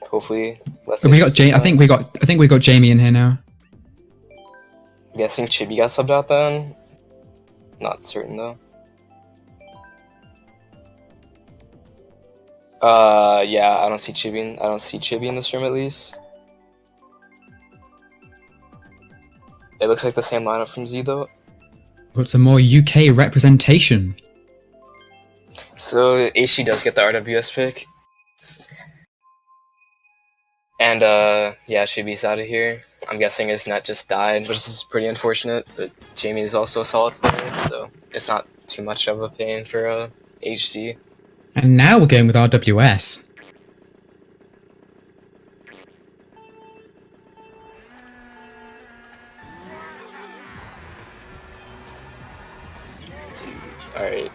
hopefully less. We got I think we got Jamie in here now. I'm guessing Chibi got subbed out then. Not certain though. Yeah, I don't see Chibi in this room at least. It looks like the same lineup from Z though. Got some more UK representation. So HG does get the RWS pick. And yeah, Chibi's out of here. I'm guessing his net just died, which is pretty unfortunate, but Jamie is also a solid player, so it's not too much of a pain for HG. And now we're going with RWS. Alright,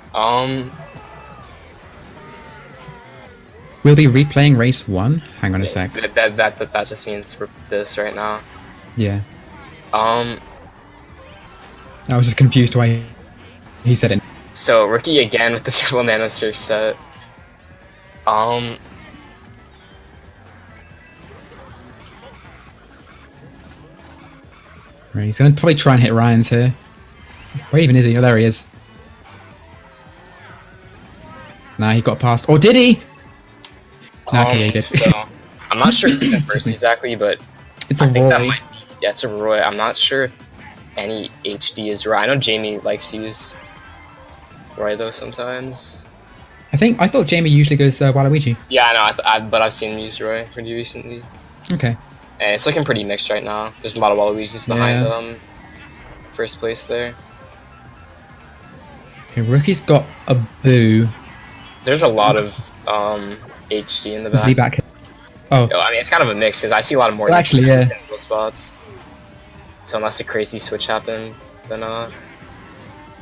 We'll be replaying race 1? Hang on a sec. That just means this right now. Yeah. I was just confused why he said it. So, Rookie again with the triple nano surf set. Right, he's gonna probably try and hit Ryan's here. Where even is he? Oh, there he is. Nah, he got past. Or did he? Nah, okay, he did. So, I'm not sure who's in first exactly, but it's a Roy. Yeah, it's a Roy. I'm not sure if any HD is Roy. I know Jamie likes to use Roy though sometimes. I thought Jamie usually goes Waluigi. Yeah, I know, but I've seen him use Roy pretty recently. Okay. And it's looking pretty mixed right now. There's a lot of Waluigis behind first place there. Okay, Rookie's got a Boo. There's a lot of HC in the back. Z back. Oh. I mean, it's kind of a mix because I see a lot of more actually, yeah. single spots. So unless a crazy switch happened, then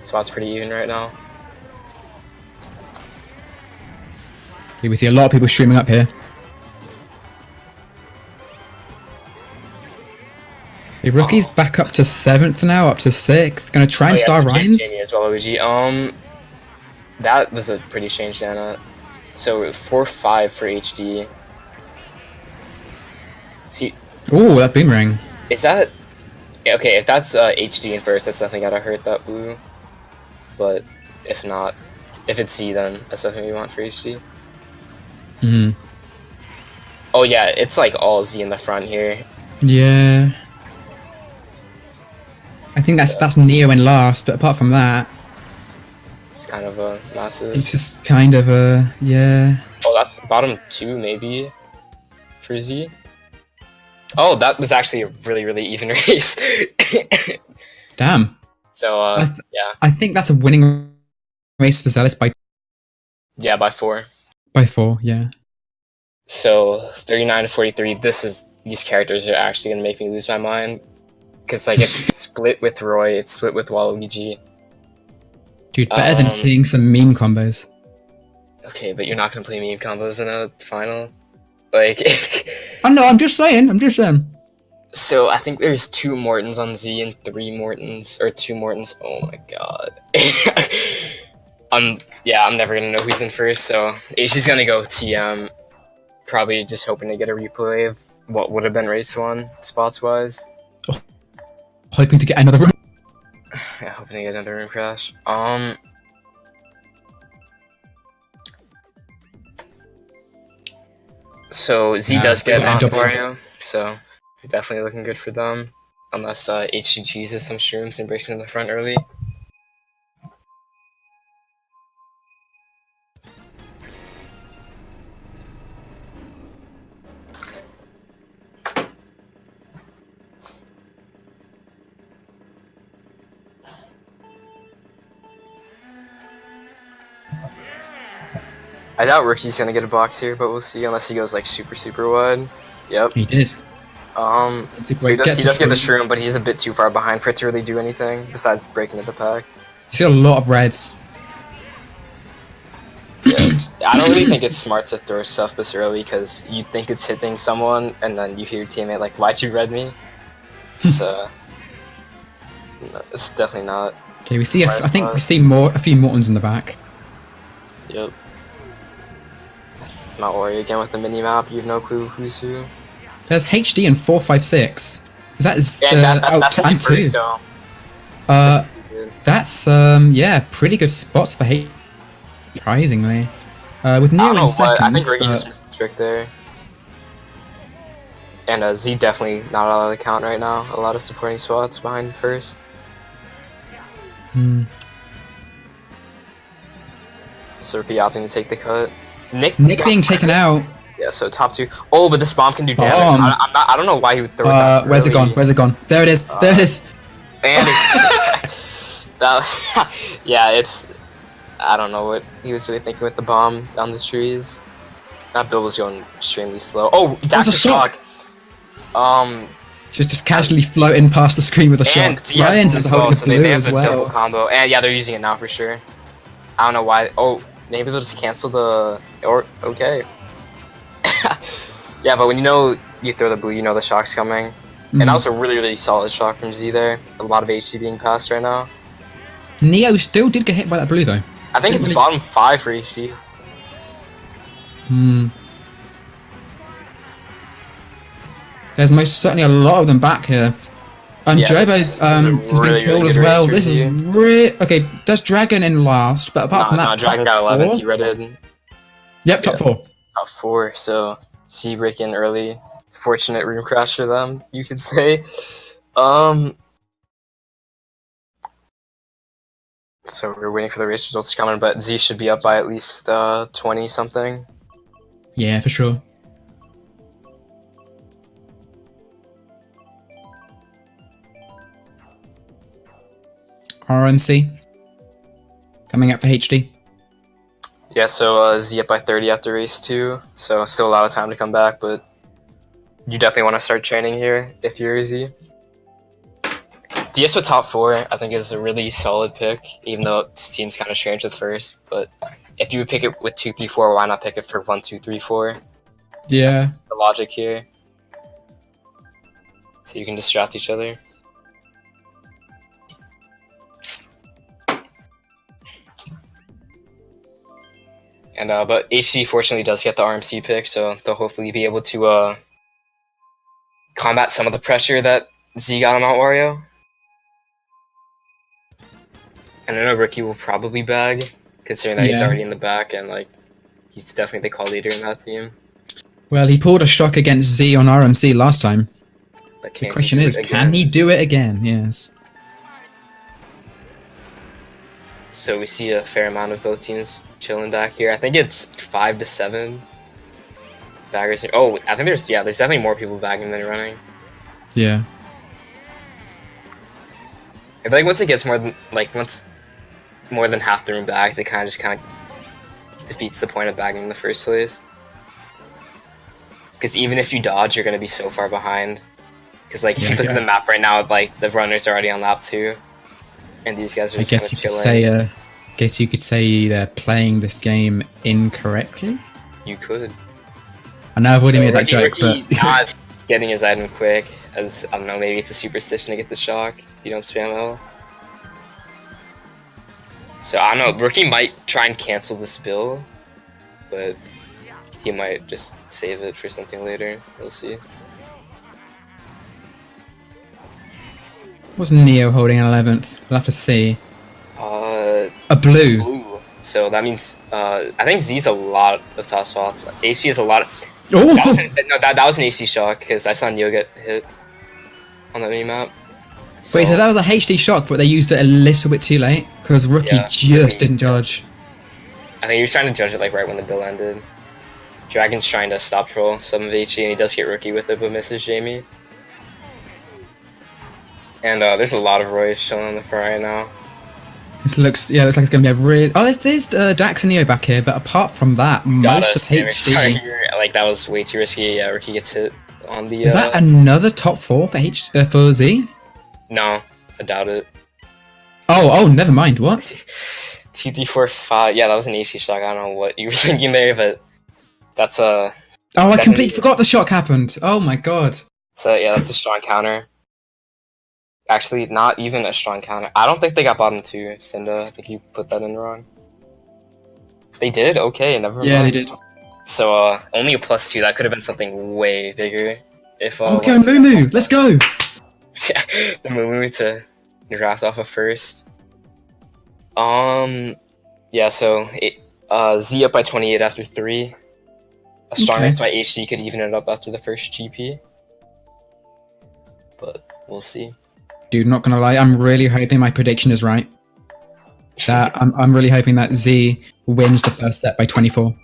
spot's pretty even right now. We see a lot of people streaming up here. The Rookie's back up to 7th now, up to 6th. Gonna try and star Ryan's. Jamie as well, Luigi. That was a pretty change, Anna. So 4-5 for HD. See. Oh, that boomerang. Is that okay? If that's HD in first, that's definitely gotta hurt that blue. But if not, if it's C, then that's definitely what we want for HD. Hmm. Oh yeah, it's like all Z in the front here. Yeah. I think that's Neo in last, but apart from that, it's kind of a massive. It's just kind of a yeah. Oh, that's bottom 2 maybe for Z. Oh, that was actually a really even race. Damn. So yeah. I think that's a winning race for Zealous by. Yeah, by 4. By 4, yeah. So 39-43. These characters are actually gonna make me lose my mind, because like it's split with Roy, it's split with Waluigi. Dude, better than seeing some meme combos. Okay, but you're not gonna play meme combos in a final, like. Oh no, I'm just saying. So I think there's 2 Mortons on Z and 3 Mortons, or 2 Mortons. Oh my god. I'm never gonna know who's in first. So She's gonna go TM. Probably just hoping to get a replay of what would have been race 1 spots wise. Oh, hoping to get another room. Yeah, hoping to get another room crash. So Z does get Mario, so definitely looking good for them. Unless HG cheeses some shrooms and breaks into the front early. I doubt Rookie's gonna get a box here, but we'll see, unless he goes like super wide. Yep. He did. So he does get the shroom, but he's a bit too far behind for it to really do anything, besides breaking into the pack. He's got a lot of reds. Yeah, I don't really think it's smart to throw stuff this early, because you think it's hitting someone, and then you hear your teammate like, "Why'd you red me?" So it's definitely not. Okay, we see. I think we see a few Mortons in the back. Yep. Mount Warrior again with the mini map. You have no clue who's who. There's HD and 456. Is that that's actually pretty so. That's yeah, pretty good spots for HD. Surprisingly, with Neo in second. I think Ricky just missed the trick there. And Z definitely not out of the count right now. A lot of supporting spots behind first. So Ricky opting to take the cut. Nick being taken out. Yeah, so top 2. Oh, but this bomb can do damage. I don't know why he would throw it that where's it gone? Where's it gone? There it is. There it is. And it's, yeah, it's. I don't know what he was really thinking with the bomb down the trees. That build was going extremely slow. Oh, that's a shock. She was just casually floating past the screen with a shock. Ryan's is holding a blue as well. Combo. And yeah, they're using it now for sure. I don't know why. Oh, maybe they'll just cancel the. Or okay. Yeah, but when you throw the blue, you know the shock's coming. And that was a really, really solid shock from Z there. A lot of HC being passed right now. Neo still did get hit by that blue though. I think it's really... bottom 5 for HC. There's most certainly a lot of them back here. And Jobo's has been killed as well. This is really... Okay, there's Dragon in last, but apart from that... Dragon got 11th, he redded. Yep, top 4. Top 4, so C break in early. Fortunate room crash for them, you could say. So we're waiting for the race results to come in, but Z should be up by at least 20 something. Yeah, for sure. RMC coming up for HD. Yeah, so Z up by 30 after race 2, so still a lot of time to come back, but you definitely want to start training here if you're Z. DSO top 4 I think is a really solid pick, even though it seems kind of strange with first, but if you would pick it with 2, 3, 4, why not pick it for 1, 2, 3, 4? Yeah. The logic here. So you can distract each other. And but HC fortunately does get the RMC pick, so they'll hopefully be able to combat some of the pressure that Z got on Mount Wario. And I know Ricky will probably bag, considering that he's already in the back and like he's definitely the call leader in that team. Well, he pulled a shock against Z on RMC last time. The question is, can he do it again? Yes. So we see a fair amount of both teams chilling back here. I think it's 5 to 7 baggers. Oh, I think there's definitely more people bagging than running. Yeah. I feel like once it gets more than half the room bags, it kind of defeats the point of bagging in the first place. Because even if you dodge, you're gonna be so far behind. Because like if you look at the map right now, like the runners are already on lap 2. And these guys are just kind of chilling. Guess you could say they're playing this game incorrectly. You could. I know I've already made that joke, but not getting his item quick, as I don't know, maybe it's a superstition to get the shock. You don't spam L. So I don't know. Rookie might try and cancel this build, but he might just save it for something later. We'll see. Was Neo holding an 11th? We'll have to see. A blue. So that means I think Z's a lot of top spots. AC is a lot. Oh! That was an AC shock because I saw Neo get hit on the mini map. So, wait, so that was a HD shock, but they used it a little bit too late because Rookie just didn't judge. I think he was trying to judge it like right when the bill ended. Dragon's trying to stop troll some of HE, and he does get Rookie with it, but misses Jamie. And there's a lot of Royce chilling on the front right now. This looks like it's gonna be a real. Oh, there's Dax and Neo back here, but apart from that, most of HD. Like that was way too risky. Yeah, Ricky gets hit on the. Is that another top 4 for Z? No, I doubt it. Oh, never mind. What? T345. Yeah, that was an AC shock. I don't know what you were thinking there, but that's a. Oh, I completely forgot the shock happened. Oh my god. So yeah, that's a strong counter. Actually, not even a strong counter. I don't think they got bottom 2, Cinda. I think you put that in wrong. They did? Okay, never mind. Yeah, they did. So only a +2. That could have been something way bigger. If okay, Moo, let's go. The Moo to draft off a first. Yeah. So Z up by 28 after 3. A strong race by HD could even it up after the first GP. But we'll see. Dude, not gonna lie, I'm really hoping my prediction is right. That I'm really hoping that Z wins the first set by 24.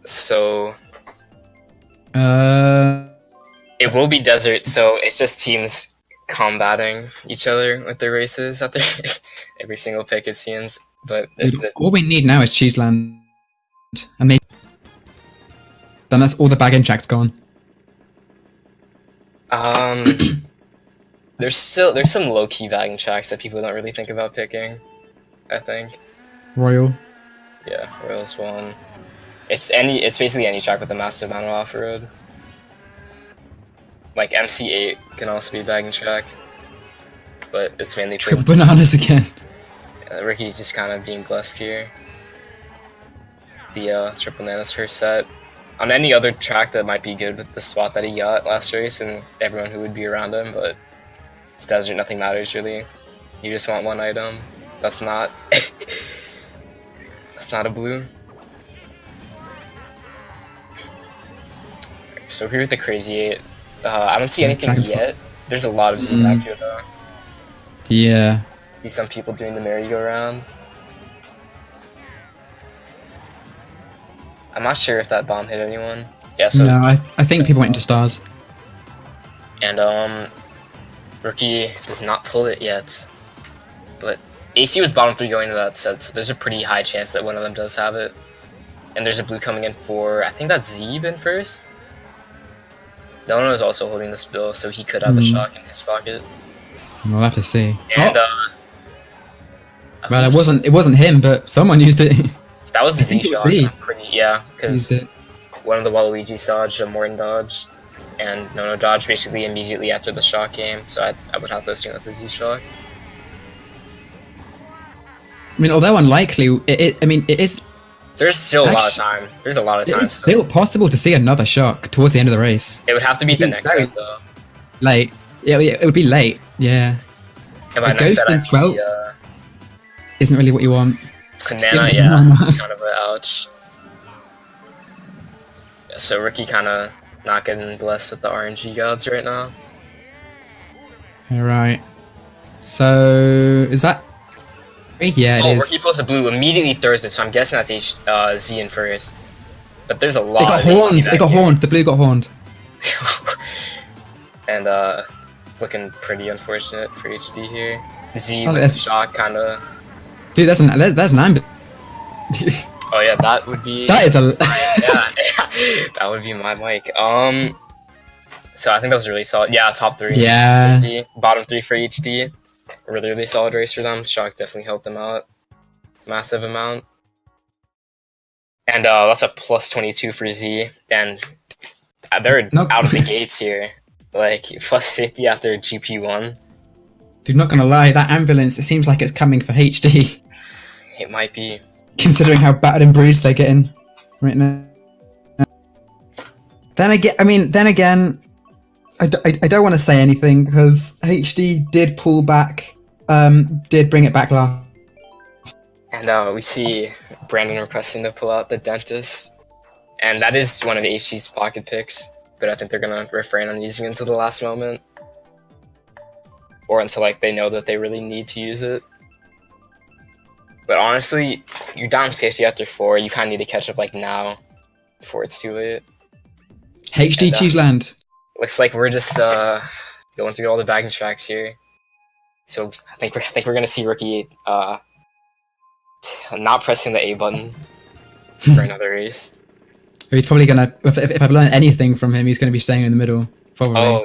So it will be desert, so it's just teams combating each other with their races after every single pick, it seems. But dude, all we need now is Cheeseland, and maybe then that's all the bagging tracks gone. There's some low key bagging tracks that people don't really think about picking. I think. Royal. Yeah, Royal's one. It's basically any track with a massive amount of off-road. Like MC8 can also be a bagging track, but it's mainly triple bananas again. Ricky's just kind of being blessed here. The triple bananas first set. On any other track that might be good with the spot that he got last race and everyone who would be around him, but it's desert, nothing matters really. You just want one item. That's not that's not a blue. So here with the Crazy 8, I don't see anything yet. There's a lot of Z back here though. Yeah. See some people doing the merry-go-round. I'm not sure if that bomb hit anyone. Yeah, so no, I think people went into stars. And Rookie does not pull it yet. But AC was bottom 3 going into that set, so there's a pretty high chance that one of them does have it. And there's a blue coming in for, I think that's Zeeb in first. No one was also holding the spill, so he could have a shock in his pocket. We'll have to see. And well, it wasn't him, but someone used it. That was a Z shock. Yeah, because it. One of the Waluigi's dodged, a Morton dodged, and No dodged basically immediately after the shock game. So I would have to assume that's a Z shock. I mean, although unlikely, it is. There's still a lot of time. There's a lot of time. It's still possible to see another shock towards the end of the race. It would have to be the next set, though. Late. Yeah, it would be late. Yeah. And by next set, in 12 isn't really what you want. Banana, yeah. It's kind of an ouch. Yeah, so Ricky kind of not getting blessed with the RNG gods right now. Alright. So, is that... Yeah, it is. Ricky pulls a blue, immediately throws it, so I'm guessing that's Z in first. But there's a lot It got horned! It got horned! The blue got horned. And, looking pretty unfortunate for HD here. Z with the shot, kind of... Dude, that's an ambulance. Oh yeah, that would be... That is a... yeah, that would be my mic. So I think that was really solid. Yeah, top 3. Yeah. HD. Bottom 3 for HD. Really solid race for them. Shock definitely helped them out. Massive amount. And that's a plus 22 for Z. And they're out of the gates here. Like, plus 50 after GP1. Dude, not gonna lie, that ambulance, it seems like it's coming for HD. It might be. Considering how battered and bruised they're getting right now. Then again, I don't want to say anything because HD did pull back, did bring it back last. And we see Brandon requesting to pull out the dentist. And that is one of HD's pocket picks, but I think they're gonna refrain on using it until the last moment. Or until like they know that they really need to use it. But honestly, you're down 50 after 4, you kinda need to catch up like now, before it's too late. HD Cheeseland. Looks like we're just going through all the bagging tracks here. So I think we're gonna see Rookie not pressing the A button for another race. He's probably gonna. If I've learned anything from him, he's gonna be staying in the middle. Probably. Oh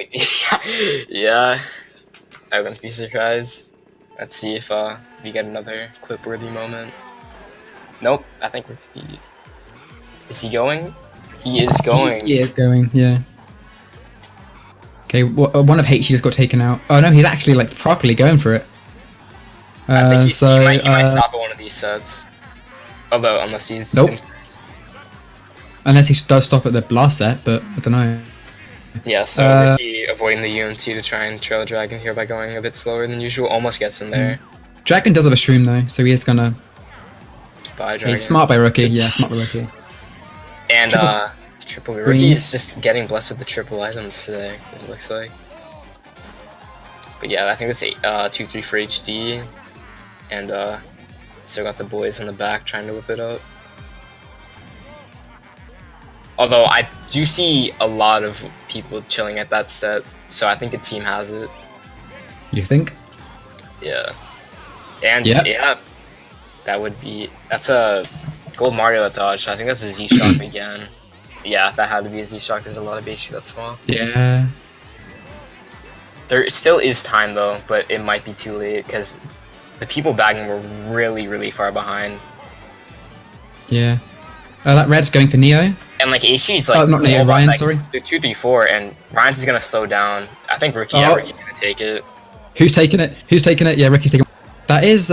yeah, I wouldn't be surprised. Let's see if we get another clip-worthy moment. Nope, I think is he going? He is going. He is going. Yeah. Okay, one of H just got taken out. Oh no, he's actually like properly going for it. I think he might stop at one of these sets. Although, unless he's... Nope. Unless he does stop at the last set, but I don't know. Yeah, so Ricky avoiding the UMT to try and trail Dragon here by going a bit slower than usual. Almost gets him there. Dragon does have a shroom though, so he is gonna... Bye, Dragon. He's smart by Rookie, yeah, smart by Rookie. And, triple Rookie is just getting blessed with the triple items today, it looks like. But yeah, I think that's 2-3 for HD. And, still got the boys in the back trying to whip it up. Although I do see a lot of people chilling at that set, so I think the team has it. You think? Yeah. And yeah, that's a gold Mario that dodge, so I think that's a Z-Shock again. Yeah, that had to be a Z-Shock, there's a lot of HP that small. Yeah. There still is time though, but it might be too late, because the people bagging were really, really far behind. Yeah. That red's going for Neo. And like HG's like... not Neo, Ryan, like, sorry. They're 2-3-4, and Ryan's is gonna slow down. I think Ricky's gonna take it. Who's taking it? Who's taking it? Yeah, Ricky's taking it. That is,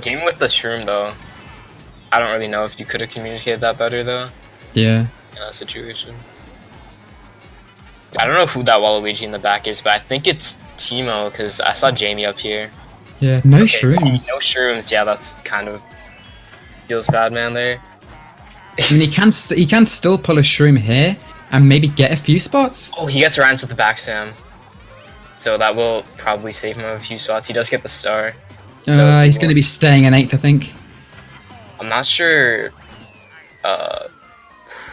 Game with the shroom, though. I don't really know if you could have communicated that better, though. Yeah. In that situation. I don't know who that Waluigi in the back is, but I think it's Timo, because I saw Jamie up here. Yeah, no shrooms. No shrooms, yeah, that's kind of... feels bad, man, there. I mean, he can still pull a shroom here, and maybe get a few spots. Oh, he gets Ryan's with the back Sam. So that will probably save him a few spots. He does get the star. So he's going to be staying in 8th, I think. I'm not sure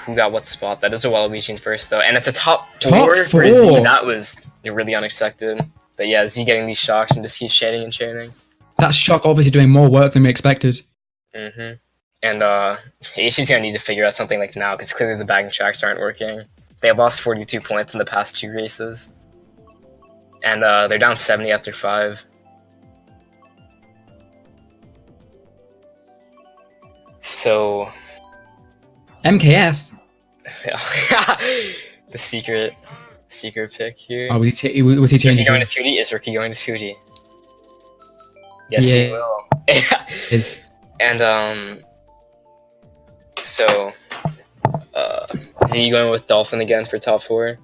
who got what spot. That is a Waluigi in first, though. And it's a top 4 for Z. That was really unexpected. But yeah, Z getting these shocks and just keeps shading and chaining. That shock obviously doing more work than we expected. Mm-hmm. And HG's going to need to figure out something like now, because clearly the bagging tracks aren't working. They have lost 42 points in the past 2 races. And they're down 70 after 5. So... MKS? The secret pick here. Oh, was he changing? Ricky going to Scooty? Is Ricky going to Scooty? Yes, he will. And, so, Z going with Dolphin again for top 4.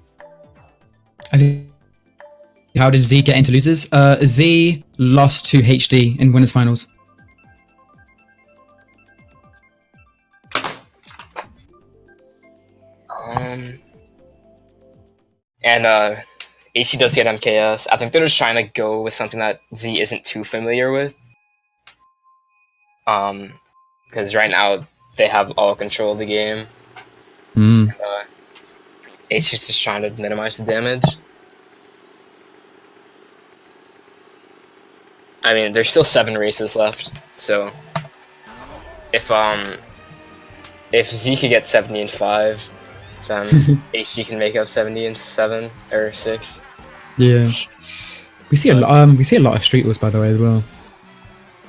I think. How did Z get into losers? Z lost to HD in winners finals. And AC does get MKS. I think they're just trying to go with something that Z isn't too familiar with. Because right now they have all control of the game. And, AC's just trying to minimize the damage. I mean, there's still 7 races left, so if Z could get 70 and 5, then HG can make up 70 and 7 or 6. Yeah, we see a lot of Street Wars, by the way, as well.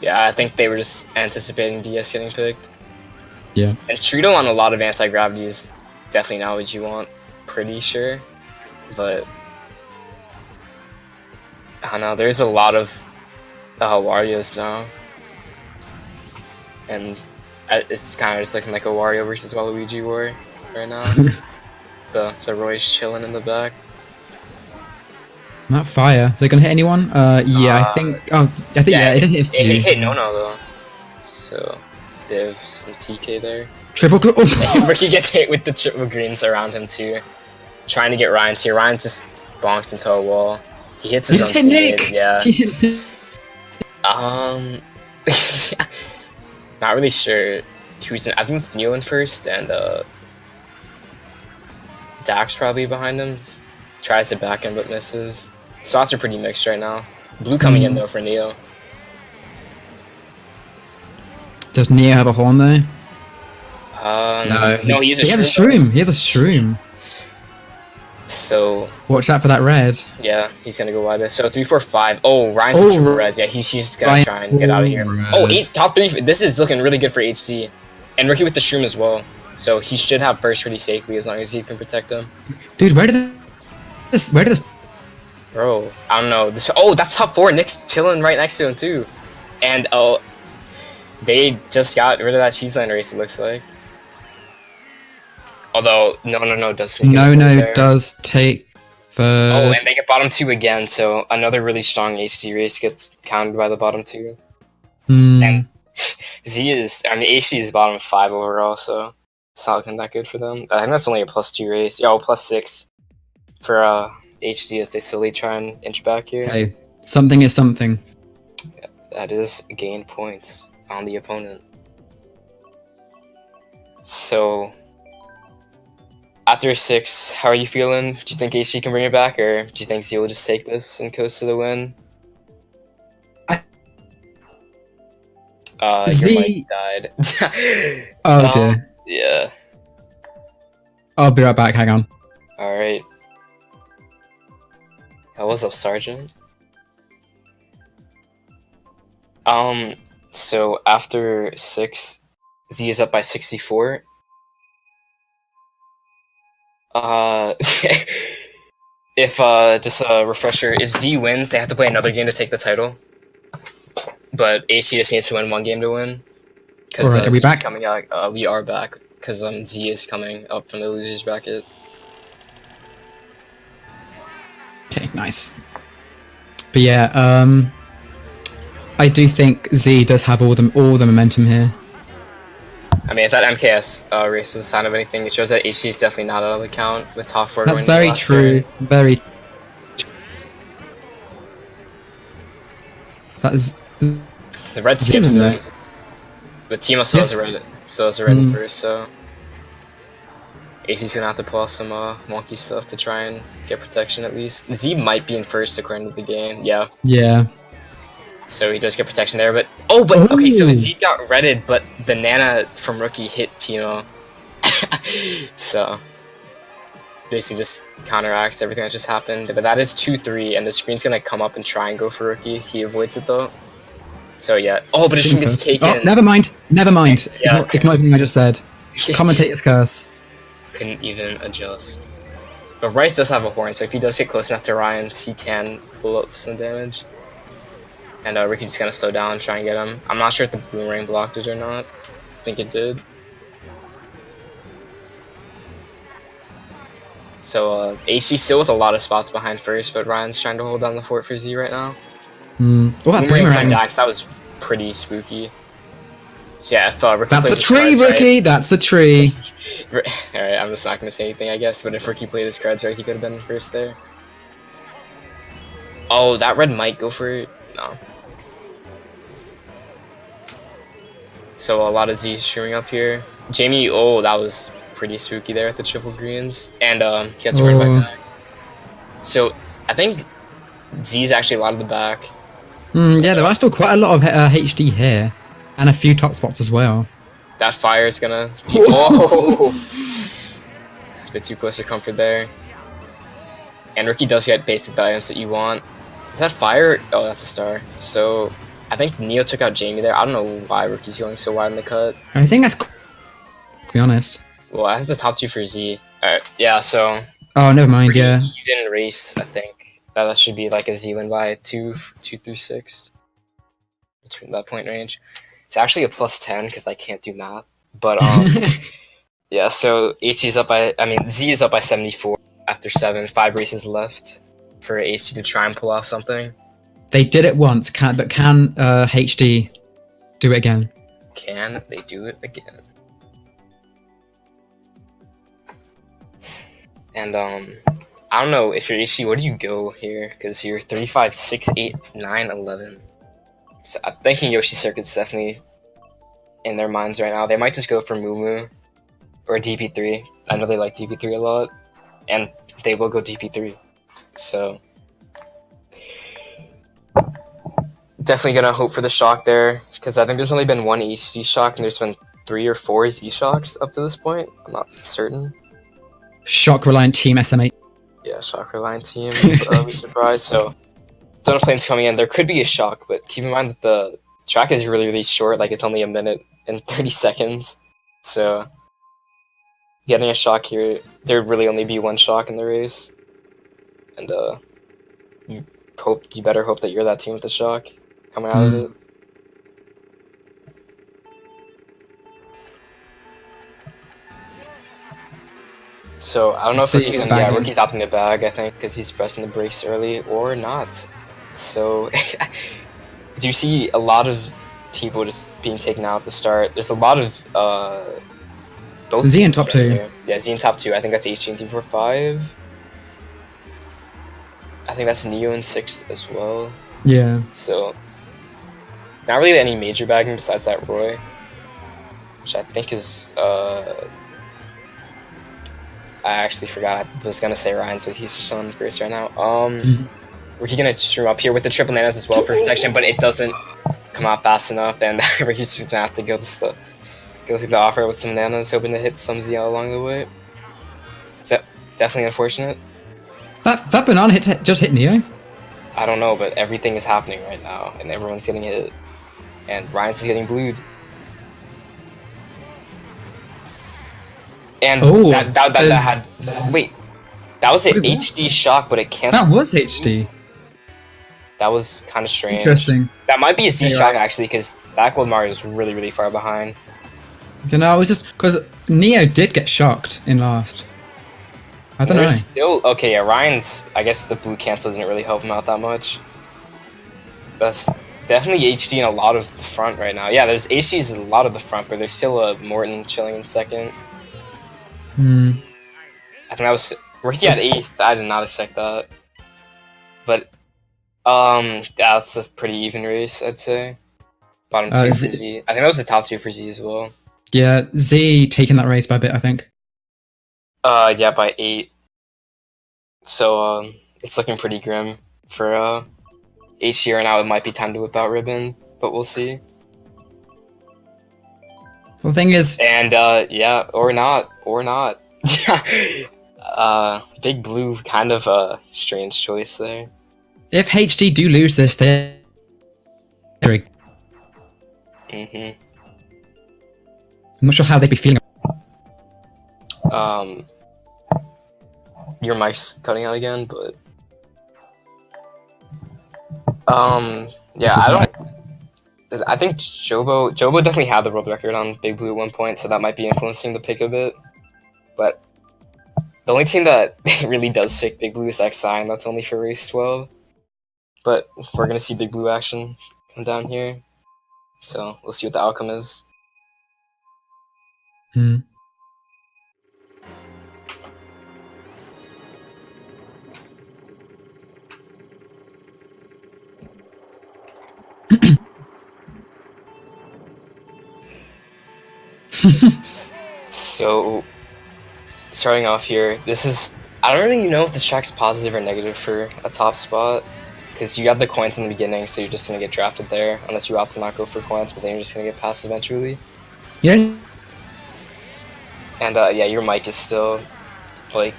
Yeah, I think they were just anticipating DS getting picked. Yeah, and Streeto on a lot of anti-gravity is definitely not what you want, pretty sure, but I don't know, there's a lot of Wario's now, and it's kind of just looking like a Wario versus Waluigi war right now. the Roy's chilling in the back. Not fire. Is they gonna hit anyone? Yeah, I think. Oh, I think yeah, it didn't hit a few. It hit no though. So they have some TK there. Triple. Oh. Ricky gets hit with the triple greens around him too, trying to get Ryan to. Ryan just bonks into a wall. He hits his own teammate. Yeah. Not really sure who's in. I think it's Neil in first, and Dax probably behind him. Tries to back him but misses. Slots are pretty mixed right now. Blue coming in though for Neo. Does Neo have a horn there? No, he has a shroom. He has a shroom. So watch out for that red. Yeah, he's gonna go wide. So 3, 4, 5. Oh, Ryan's a triple res. Yeah, he's just gonna try and get out of here. Oh, 8 top 3. This is looking really good for HD, and Ricky with the shroom as well. So he should have first pretty safely as long as he can protect him. Dude, where did this Bro, I don't know. Oh, that's top 4. Nick's chilling right next to him too. And oh, they just got rid of that cheese line race, it looks like. Although, no, does sneak No, there. does take third. Oh, and they get bottom 2 again, so another really strong HD race gets counted by the bottom 2. And Z is, I mean, HD is bottom 5 overall, so it's not looking that good for them. I think that's only a +2 race. Oh, +6 for HD as they slowly try and inch back here. Hey, something is something. Yeah, that is gained points on the opponent. So, after 6, how are you feeling? Do you think HD can bring it back, or do you think Z will just take this and coast to the win? Z... Your mic died. Oh dear. Yeah. I'll be right back, hang on. Alright. What's up, Sergeant? So after 6, Z is up by 64. If, just a refresher, if Z wins, they have to play another game to take the title. But AC just needs to win 1 game to win. Because are we Z's back? Coming out, we are back. Because Z is coming up from the losers bracket. Okay, nice. But yeah, I do think Z does have all the momentum here. I mean, if that MKS race was a sign of anything, it shows that HC is definitely not out of the count with top 4 That's going very last true. turn. Very. That is. The red skips though. But Timo still has a red, first, so HC's gonna have to pull off some wonky stuff to try and get protection at least. Z might be in first according to the game, yeah. Yeah. So he does get protection there, but okay, so Z got redded, but the Nana from Rookie hit Timo. So basically just counteracts everything that just happened. But that is 2-3, and the screen's gonna come up and try and go for Rookie. He avoids it though. So yeah. Oh, but his screen gets taken. Oh, never mind. Yeah, Ignore everything I just said. Commentator's curse. Couldn't even adjust. But Rice does have a horn, so if he does get close enough to Ryan's, he can pull up some damage. And Ricky's just gonna slow down and try and get him. I'm not sure if the boomerang blocked it or not. I think it did. So AC still with a lot of spots behind first, but Ryan's trying to hold down the fort for Z right now. Oh, that boomerang. Dax, that was pretty spooky. So yeah, if Ricky that's plays a tree, cards Ricky. Right, that's a tree. Alright, I'm just not gonna say anything, I guess. But if Ricky played his cards right, he could have been first there. Oh, that red might go for it. No. So a lot of Z's showing up here. Jamie, oh, that was pretty spooky there at the triple greens, and gets run by Dax. So I think Z's actually a lot of the back. Yeah, there are still quite a lot of HD here, and a few top spots as well. That fire is gonna be a bit too close for comfort there. And Ricky does get basic items that you want. Is that fire? Oh, that's a star. So I think Neo took out Jamie there. I don't know why Ricky's going so wide in the cut. I think that's to be honest. Well, I have the top 2 for Z. Alright, yeah, so... Oh, never mind, yeah. Even race, I think. That should be like a Z win by 2 through 6. Between that point range. It's actually a +10 because I can't do math. But, yeah, so Z is up by 74 after 7. 5 races left for HT to try and pull off something. They did it once, but can HD do it again? Can they do it again? And I don't know if you're HT, where do you go here? Because you're 3, 5, 6, 8, 9, 11. So I'm thinking Yoshi Circuit's definitely in their minds right now. They might just go for Moo or DP3. I know they like DP3 a lot, and they will go DP3. So definitely gonna hope for the shock there, because I think there's only been 1 HC shock, and there's been 3 or 4 Z shocks up to this point. I'm not certain. Shock reliant team SMA. Yeah, shock reliant team. I'll be surprised. So, ton of planes coming in. There could be a shock, but keep in mind that the track is really, really short. Like, it's only 1 minute and 30 seconds. So, getting a shock here, there would really only be 1 shock in the race. And You better hope that you're that team with the shock coming out of it. So I don't know if Ricky's opting to bag, I think, because he's pressing the brakes early or not. So do you see a lot of people just being taken out at the start? There's a lot of both Z in top 2. Here. Yeah, Z in top 2. I think that's HG in 345. I think that's Neo in 6th as well. Yeah. So not really any major bagging besides that Roy, which I think is I actually forgot. I was gonna say Ryan, so he's just on first right now. We're gonna stream up here with the triple nanas as well for protection, but it doesn't come out fast enough, and we're just gonna have to go through the offer with some nanas, hoping to hit some ZL along the way. Is that definitely unfortunate? That banana just hit Neo? I don't know, but everything is happening right now, and everyone's getting hit, and Ryan's is getting blued. And that had wait, that was an HD shock, but it canceled. That was HD. That was kind of strange. Interesting. That might be a Z shock actually, because that Gold Mario is really, really far behind. You know, it was just because Neo did get shocked in last. I don't know. Still okay. Yeah, Ryan's. I guess the blue cancel didn't really help him out that much. That's definitely HD in a lot of the front right now. Yeah, there's HDs in a lot of the front, but there's still a Morton chilling in 2nd. I think that was Ricky at 8th. I did not expect that, but that's a pretty even race, I'd say. Bottom 2 for Z. I think that was the top 2 for Z as well. Yeah, Z taking that race by a bit, I think. Yeah, by 8. So it's looking pretty grim for HC right now. It might be time to whip out Ribbon, but we'll see. Well, the thing is, and yeah, or not. Big Blue, kind of a strange choice there. If HD do lose this, they're I'm not sure how they'd be feeling. Your mic's cutting out again, but yeah, I think Jobo definitely had the world record on Big Blue at one point, so that might be influencing the pick a bit. But the only team that really does pick Big Blue is XI, and that's only for race 12. But we're gonna see Big Blue action come down here, so we'll see what the outcome is. So, starting off here, I don't really know if this track's positive or negative for a top spot, because you have the coins in the beginning, so you're just going to get drafted there, unless you opt to not go for coins, but then you're just going to get passed eventually. Yeah. And yeah, your mic is still, like,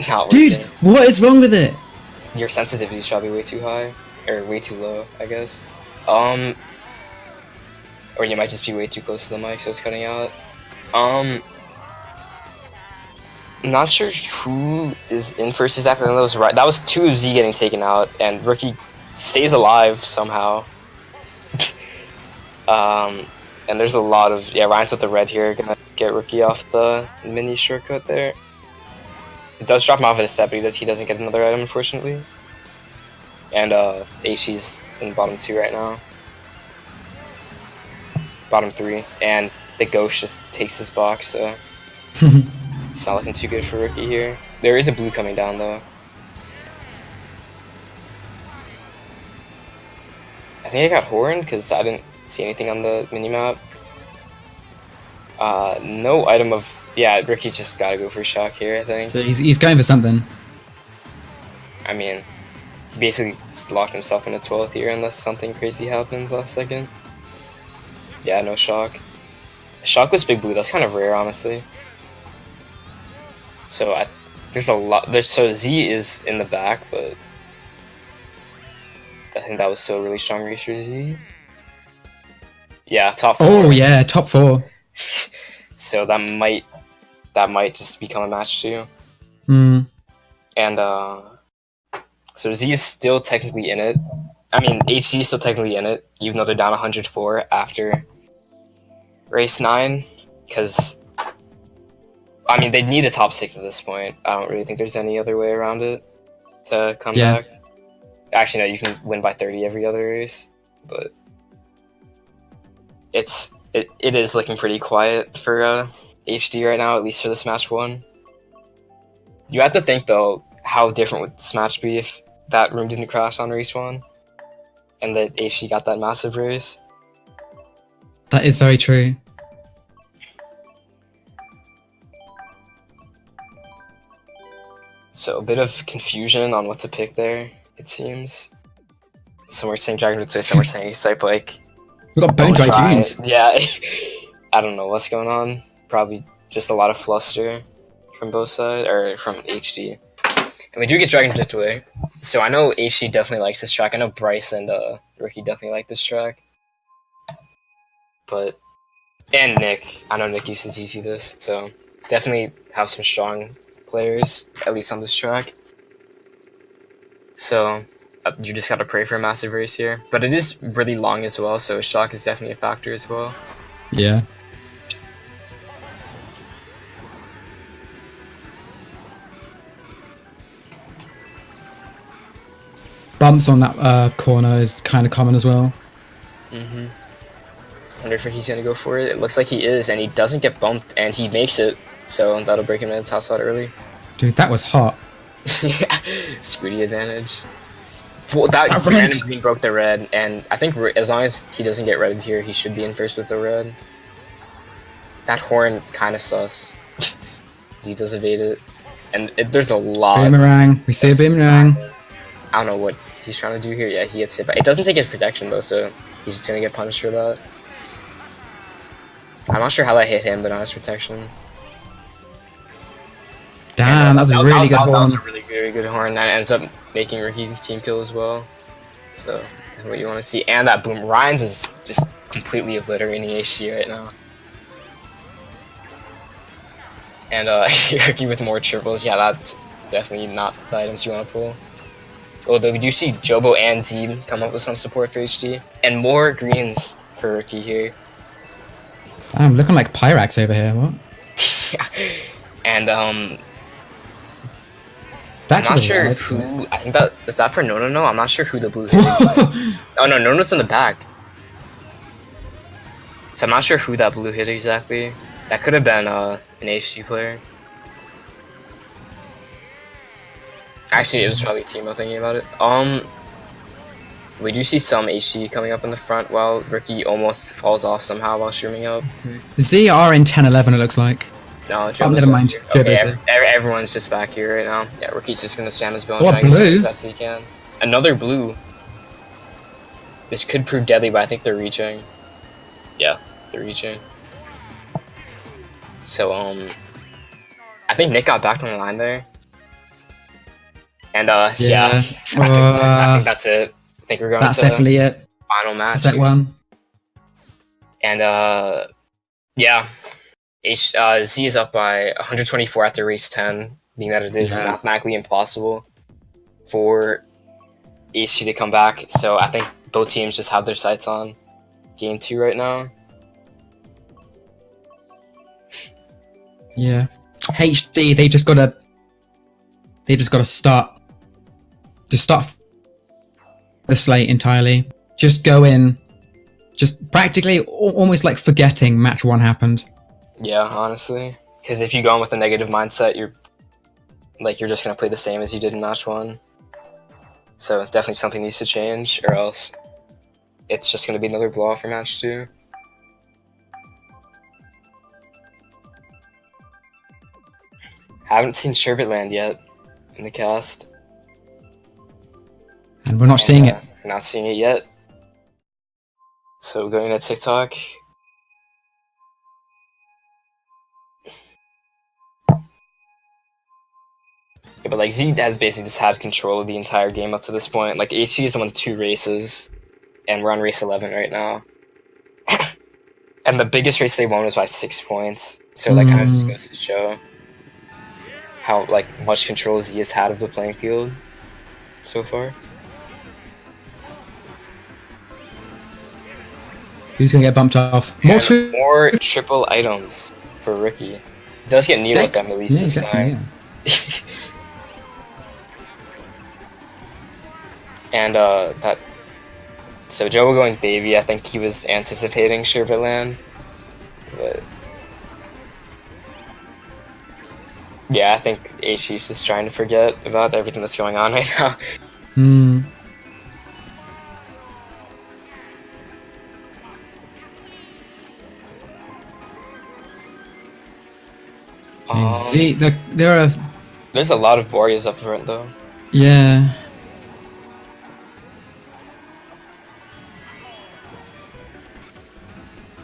not Dude, working. what is wrong with it? Your sensitivity is probably way too high, or way too low, I guess. Or you might just be way too close to the mic, so it's cutting out. I'm not sure who is in first is after. That was right. That was 2 of Z getting taken out, and Rookie stays alive somehow. And there's a lot of Ryan's with the red here, gonna get Rookie off the mini shortcut there. It does drop him off at a step, but he doesn't get another item, unfortunately. And AC's in bottom 2 right now. Bottom 3, and the Ghost just takes his box, so it's not looking too good for Rookie here. There is a blue coming down, though. I think I got horned, because I didn't see anything on the minimap. No item of... Yeah, Rookie's just gotta go for a shock here, I think. So he's going for something. I mean, he basically just locked himself in a 12th here, unless something crazy happens last second. Yeah, no shock. Shockless Big Blue, that's kind of rare, honestly. So there's a lot. So Z is in the back, but I think that was still a really strong race for Z. Yeah, top 4. Oh yeah, top 4. So that might just become a match too. And And So Z is still technically in it. I mean, HC is still technically in it, even though they're down 104 after race 9. Because, I mean, they need a top 6 at this point. I don't really think there's any other way around it to come back. Actually, no, you can win by 30 every other race. But it is looking pretty quiet for HD right now, at least for this match 1. You have to think, though, how different would this match be if that room didn't crash on race 1 and that HD got that massive race. That is very true. So a bit of confusion on what to pick there, it seems. Some are saying Dragon Twist, some are saying Excite Bike. We got Bone Dry Dunes. Yeah, I don't know what's going on. Probably just a lot of fluster from both sides, or from HD. And we do get Dragon Drift away. So I know HD definitely likes this track. I know Bryce and Ricky definitely like this track. But, and Nick. I know Nick used to TC this. So definitely have some strong players, at least on this track. So you just gotta pray for a massive race here. But it is really long as well, so shock is definitely a factor as well. Yeah. Bumps on that corner is kind of common as well. Mm-hmm. Wonder if he's gonna go for it. It looks like he is, and he doesn't get bumped, and he makes it. So that'll break him in his house out early. Dude, that was hot. Squiddy advantage. Well, that random green broke the red, and I think as long as he doesn't get redded here, he should be in first with the red. That horn kind of sus. He does evade it, and there's a lot. Boomerang. We see a boomerang. I don't know what he's trying to do here. Yeah, he gets hit, but it doesn't take his protection though, so he's just gonna get punished for that. I'm not sure how that hit him, but not his protection. Damn, that was a really good horn. That was a really very good horn. That ends up making Ricky team kill as well. So that's what you want to see. And that boom, Ryan's is just completely obliterating HG right now. And Ricky with more triples. Yeah, that's definitely not the items you want to pull. Although we do see Jobo and Zeeb come up with some support for HD. And more greens for Ricky here. I'm looking like Pyrax over here, what? And I'm not sure who, I think that, is that for Nono? No, I'm not sure who the blue hit is. Oh no, Nono's in the back. So I'm not sure who that blue hit exactly. That could have been an HG player. Actually, it was probably Timo thinking about it. We do see some HG coming up in the front while Ricky almost falls off somehow while streaming up. Z are in 10-11 it looks like. No, never mind. Okay, everyone's just back here right now. Yeah, Ricky's just gonna spam his bone and try and get as best as he can. Another blue. This could prove deadly, but I think they're reaching. Yeah, they're reaching. So, I think Nick got back on the line there. And, yeah, I think that's it. I think we're going that's to definitely it. Final match. Set one. And, yeah. Z is up by 124 after race 10, being that it is mathematically impossible for HG to come back. So I think both teams just have their sights on game 2 right now. Yeah, HD they just gotta start the slate entirely. Just go in, just practically almost like forgetting match 1 happened. Yeah, honestly, because if you go in with a negative mindset, you're just gonna play the same as you did in match 1. So definitely something needs to change, or else it's just gonna be another blowout for match 2. Haven't seen Sherbet land yet in the cast, and we're not seeing it. We're not seeing it yet. So going to TikTok. Yeah, but like Z has basically just had control of the entire game up to this point. Like HG has won 2 races, and we're on race 11 right now. And the biggest race they won was by 6 points. So that kind of just goes to show how much control Z has had of the playing field. so far. Who's gonna get bumped off? More triple items for Ricky. He does get needle with them at least this time. Yeah. And that. So Joe going baby. I think he was anticipating Sherbet Land, but yeah, I think Shii's just trying to forget about everything that's going on right now. Hmm. There's a lot of warriors up front though. Yeah.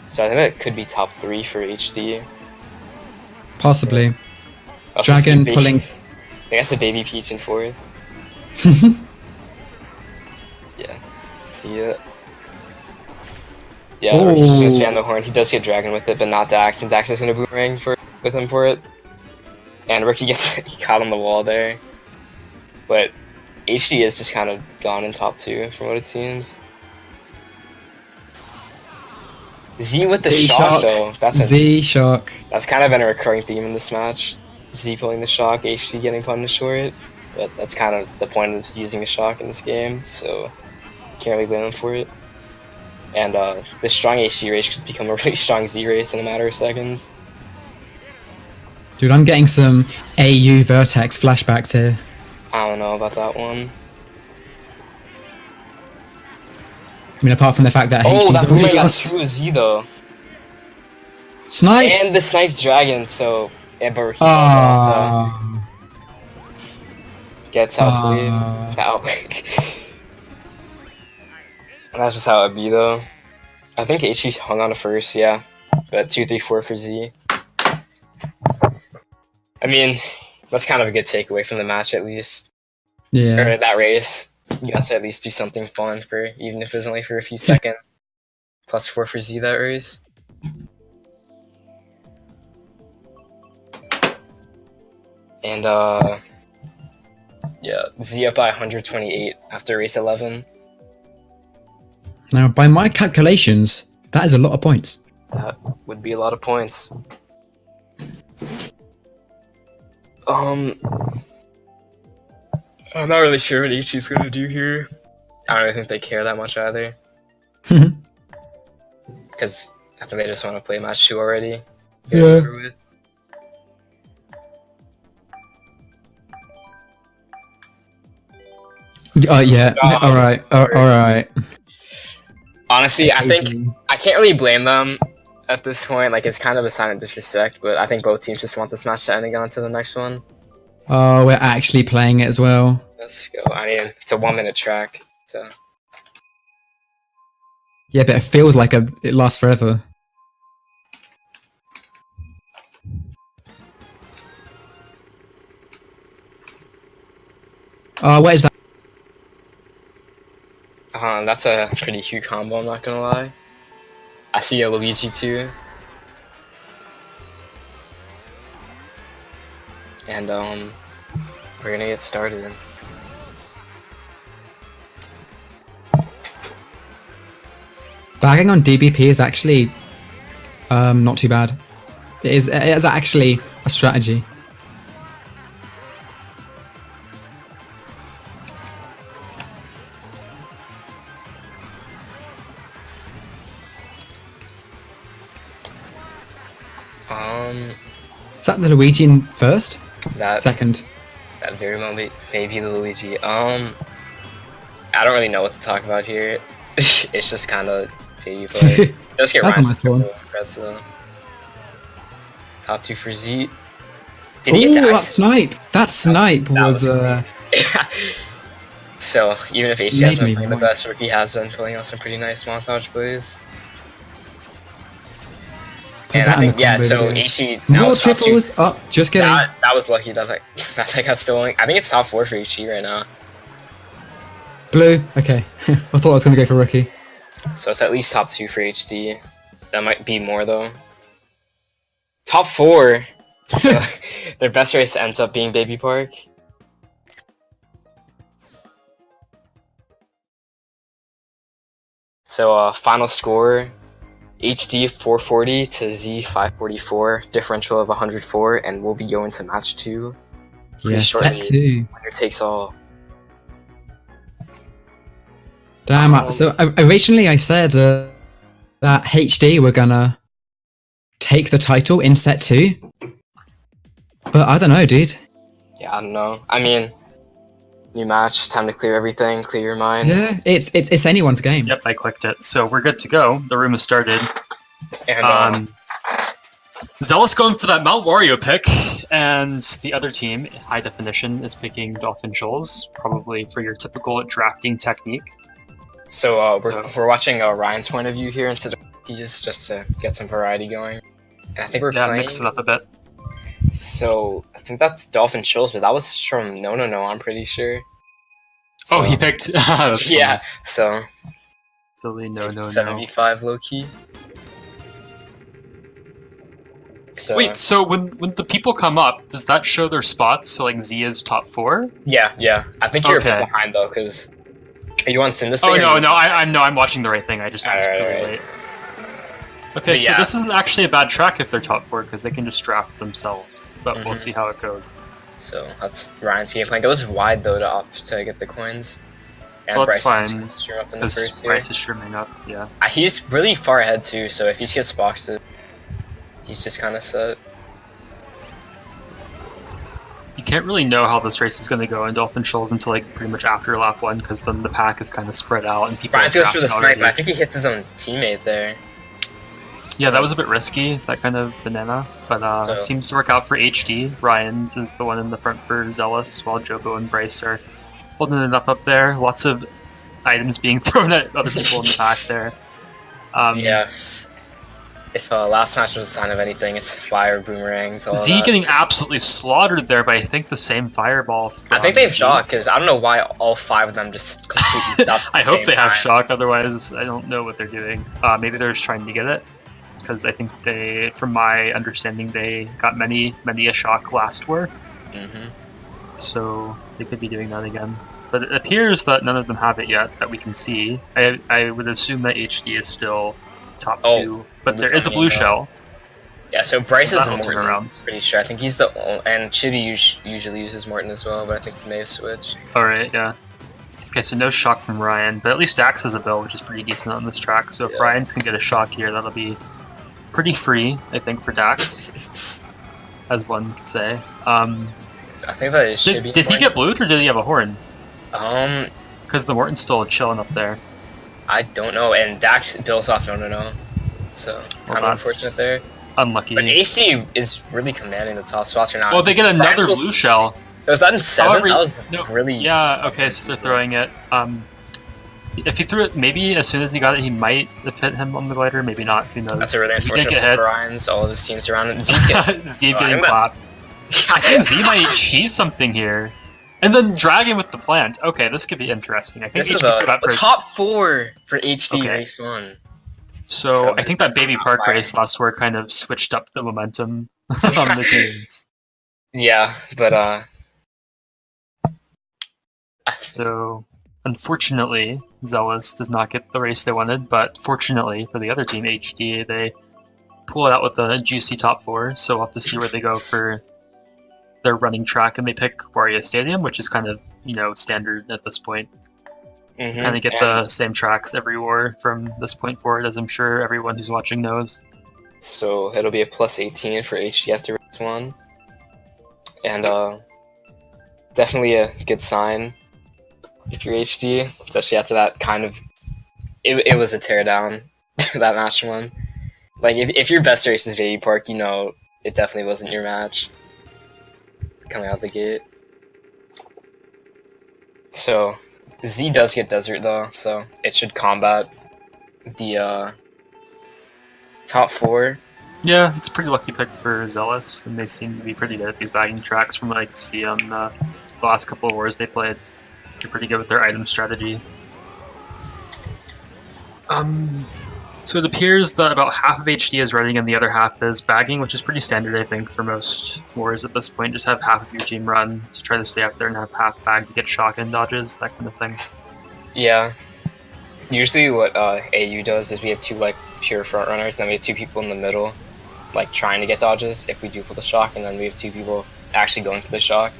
So I think that could be top 3 for HD. Possibly. Dragon pulling. I think that's a baby Peach in 4th. Yeah. See it. Yeah, Ricky's just spam the horn. He does get Dragon with it, but not Dax, and Dax is gonna boomerang with him for it. And Ricky he caught on the wall there. But HD is just kind of gone in top 2 from what it seems. Z with the shock though. Z shock. That's kind of been a recurring theme in this match. Z pulling the shock, HD getting punished for it. But that's kind of the point of using the shock in this game, so can't really blame him for it. And the strong HD race could become a really strong Z race in a matter of seconds. Dude, I'm getting some AU Vertex flashbacks here. I don't know about that one. I mean, apart from the fact that HD's already lost. Oh, that Z though. Snipes! And the Snipes Dragon, so... Yeah, but he also gets outplayed. That's just how it'd be though. I think HD hung on to first, yeah. But 2, 3, 4 for Z. I mean, that's kind of a good takeaway from the match at least. Yeah. Or that race. You got to at least do something fun for, even if it was only for a few seconds. Plus 4 for Z that race. And yeah, Z up by 128 after race 11. Now, by my calculations, that is a lot of points. That would be a lot of points. I'm not really sure what Ichi's gonna do here. I don't really think they care that much either. Because I think they just want to play match 2 already. Yeah. Yeah. Alright. Alright. Honestly, I think I can't really blame them at this point. Like, it's kind of a sign of disrespect, but I think both teams just want this match to end and get on to the next one. Oh, we're actually playing it as well. Let's go. I mean, it's a 1-minute track, so... Yeah, but it feels like it lasts forever. Oh, what is that? That's a pretty cute combo, I'm not gonna lie. I see a Luigi too. And we're gonna get started. Bagging on DBP is actually not too bad. It is actually a strategy. Is that the Luigi in first? Second. That very moment, maybe the Luigi. I don't really know what to talk about here. It's just kind of pay play. Let's get That's a nice one. Top 2 for Z. Did he get that snipe? That snipe was. So even if AC hasn't been playing the best, Ricky has been pulling out some pretty nice montage plays. And I think, yeah, so HE now more triples. Oh, just kidding. That was lucky. That got stolen. I think it's top 4 for HE right now. Blue. Okay. I thought I was going to go for Ricky. So it's at least top 2 for HD. That might be more, though. Top 4! So their best race ends up being Baby Park. So final score, HD 440 to Z 544, differential of 104, and we'll be going to match 2. Yeah, set 2. Winner takes all. Damn, so originally I said that HD were gonna take the title in set 2. But I don't know, dude. Yeah, I don't know. I mean, new match, time to clear everything, clear your mind. Yeah, it's anyone's game. Yep, I clicked it. So we're good to go. The room has started. And Zealous going for that Mount Wario pick, and the other team, High Definition, is picking Dolphin Shoals, probably for your typical drafting technique. So we're watching Ryan's point of view here instead of his, just to get some variety going. And I think we're playing... mix it up a bit. So I think that's Dolphin Shoals, but that was from No, I'm pretty sure. So, oh, he picked... yeah, so... Silly, no. 75 low-key. So, wait, so when the people come up, does that show their spots? So like Z is top 4? Yeah. I think you're a bit behind though, because are you on Synthesy? Oh no, I'm watching the right thing. I just asked really late. Okay, so this isn't actually a bad track if they're top 4, because they can just draft themselves. But we'll see how it goes. So that's Ryan's game plan. Goes wide though to get the coins. And well, that's Bryce fine, because Bryce is streaming up. Yeah. He's really far ahead too. So if he gets boxed, he's just kind of set. You can't really know how this race is going to go in Dolphin Shoals until like pretty much after lap 1, because then the pack is kind of spread out and people. Ryan goes for the snipe. I think he hits his own teammate there. Yeah, that was a bit risky, that kind of banana, but seems to work out for HD. Ryan's is the one in the front for Zealous, while Jobo and Bryce are holding it up there. Lots of items being thrown at other people in the pack there. Yeah. If last match was a sign of anything, it's fire, boomerangs, all Z that. getting absolutely slaughtered there by, I think, the same fireball. I think they have shock, because I don't know why all 5 of them just completely stopped at the I hope they have time. shock, otherwise I don't know what they're doing. Maybe they're just trying to get it, because I think they, from my understanding, they got many a shock last war. So they could be doing that again. But it appears that none of them have it yet, that we can see. I would assume that HD is still top 2, but there is a blue shell. Yeah, so Bryce is Morton, around. Pretty sure. I think he's the only, and Chibi usually uses Morton as well, but I think he may have switched. Alright, yeah. Okay, so no shock from Ryan, but at least Dax has a build, which is pretty decent on this track, so if Ryan's can get a shock here, that'll be pretty free, I think, for Dax, as one could say. I think that is Chibi. Did he get blued, or did he have a horn? Because the Morton's still chilling up there. I don't know, and Dax builds off no. So, kind of unfortunate there. Unlucky. But AC is really commanding the top spots right now. Well, they get another blue shell. Was that in 7? However, that was really... Yeah, okay, so they're throwing it. If he threw it, maybe as soon as he got it, he might have hit him on the glider, maybe not, who knows. That's a really unfortunate for Ryan's, all of his teams around him. Z getting clapped. I think Z might cheese something here. And then Dragon with the plant. Okay, this could be interesting. I think this is a top 4 for HD race 1. So I think that Baby Park race last war kind of switched up the momentum on the teams. Yeah, but so unfortunately, Zealous does not get the race they wanted, but fortunately for the other team, HD, they pull it out with a juicy top 4, so we'll have to see where they go for their running track, and they pick Wario Stadium, which is kind of, standard at this point. Kind of get the same tracks every war from this point forward, as I'm sure everyone who's watching knows. So it'll be a plus 18 for HD after race 1. And definitely a good sign if you're HD, especially after that kind of... It was a teardown, that match 1. Like, if your best race is Baby Park, it definitely wasn't your match coming out the gate. So Z does get Desert though, so it should combat the top 4. Yeah, it's a pretty lucky pick for Zealous, and they seem to be pretty good at these bagging tracks from what I can see on the last couple of wars they played. They're pretty good with their item strategy. So it appears that about half of HD is running and the other half is bagging, which is pretty standard, I think, for most wars at this point. Just have half of your team run to try to stay up there and have half bag to get shock and dodges, that kind of thing. Yeah. Usually what AU does is we have two like pure front runners, and then we have two people in the middle, like trying to get dodges if we do pull the shock, and then we have two people actually going for the shock.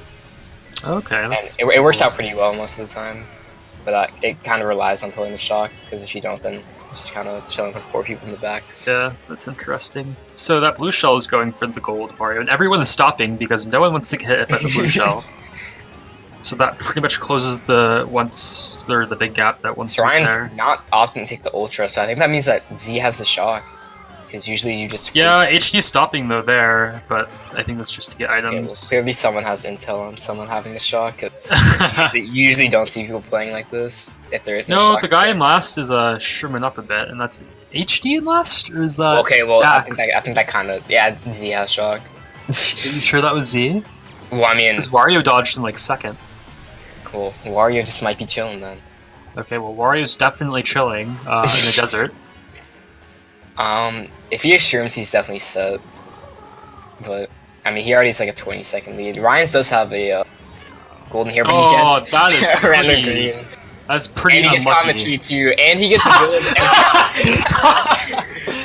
Okay, And that's it works out pretty well most of the time, but it kind of relies on pulling the shock, because if you don't, then you're just kind of chilling with four people in the back. Yeah, that's interesting. So that blue shell is going for the gold Wario, and everyone is stopping because no one wants to get hit by the blue shell. So that pretty much closes the big gap that once was Ryan's there. not often take the ultra, so I think that means that Z has the shock, because usually you just Yeah, HD's stopping though there, but I think that's just to get Okay, well, items. clearly someone has intel on someone having the shock, 'cause you usually don't see people playing like this if there is no No, shock. the guy in last is Sherman up a bit, and that's HD in last, or is that? Okay, well, I think Dax? that kind of Z has shock. Are you sure that was Z? Well, I mean, Because Wario dodged in like second. cool. Wario just might be chilling then. Okay, well Wario's definitely chilling in the desert. If he assumes he's definitely set, but I mean, he already has like a 20-second lead. Ryan's does have a golden here, but he gets that is a random pretty. green. That's pretty And he gets unlucky. commentary too, and he gets a gold.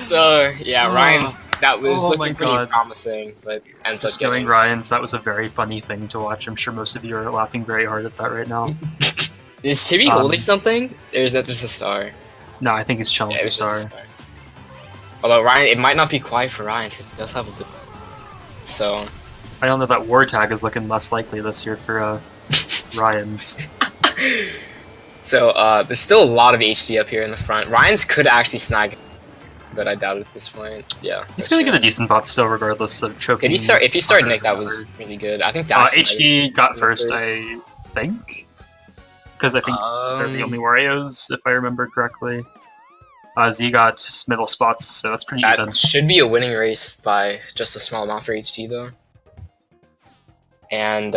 So yeah, Ryan's that was Oh my looking pretty God. promising, but ends up Just going getting. Ryan's, that was a very funny thing to watch. I'm sure most of you are laughing very hard at that right now. Is Chibi Um, holding something, or is that just a star? No, I think he's chilling Yeah, with it's the just a star. star. Although Ryan, it might not be quiet for Ryan because he does have a good. So I don't know that War Tag is looking less likely this year for Ryan's. there's still a lot of HD up here in the front. Ryan's could actually snag, but I doubt it at this point. Yeah, He's gonna get a decent bot still, regardless of choking. Did he start? If he started Nick, that whatever. was really good. I think Dax HD got in first, first. I think, because I think they're the only Warriors, if I remember correctly. Z got middle spots, so that's pretty even. That should be a winning race by just a small amount for HD though. And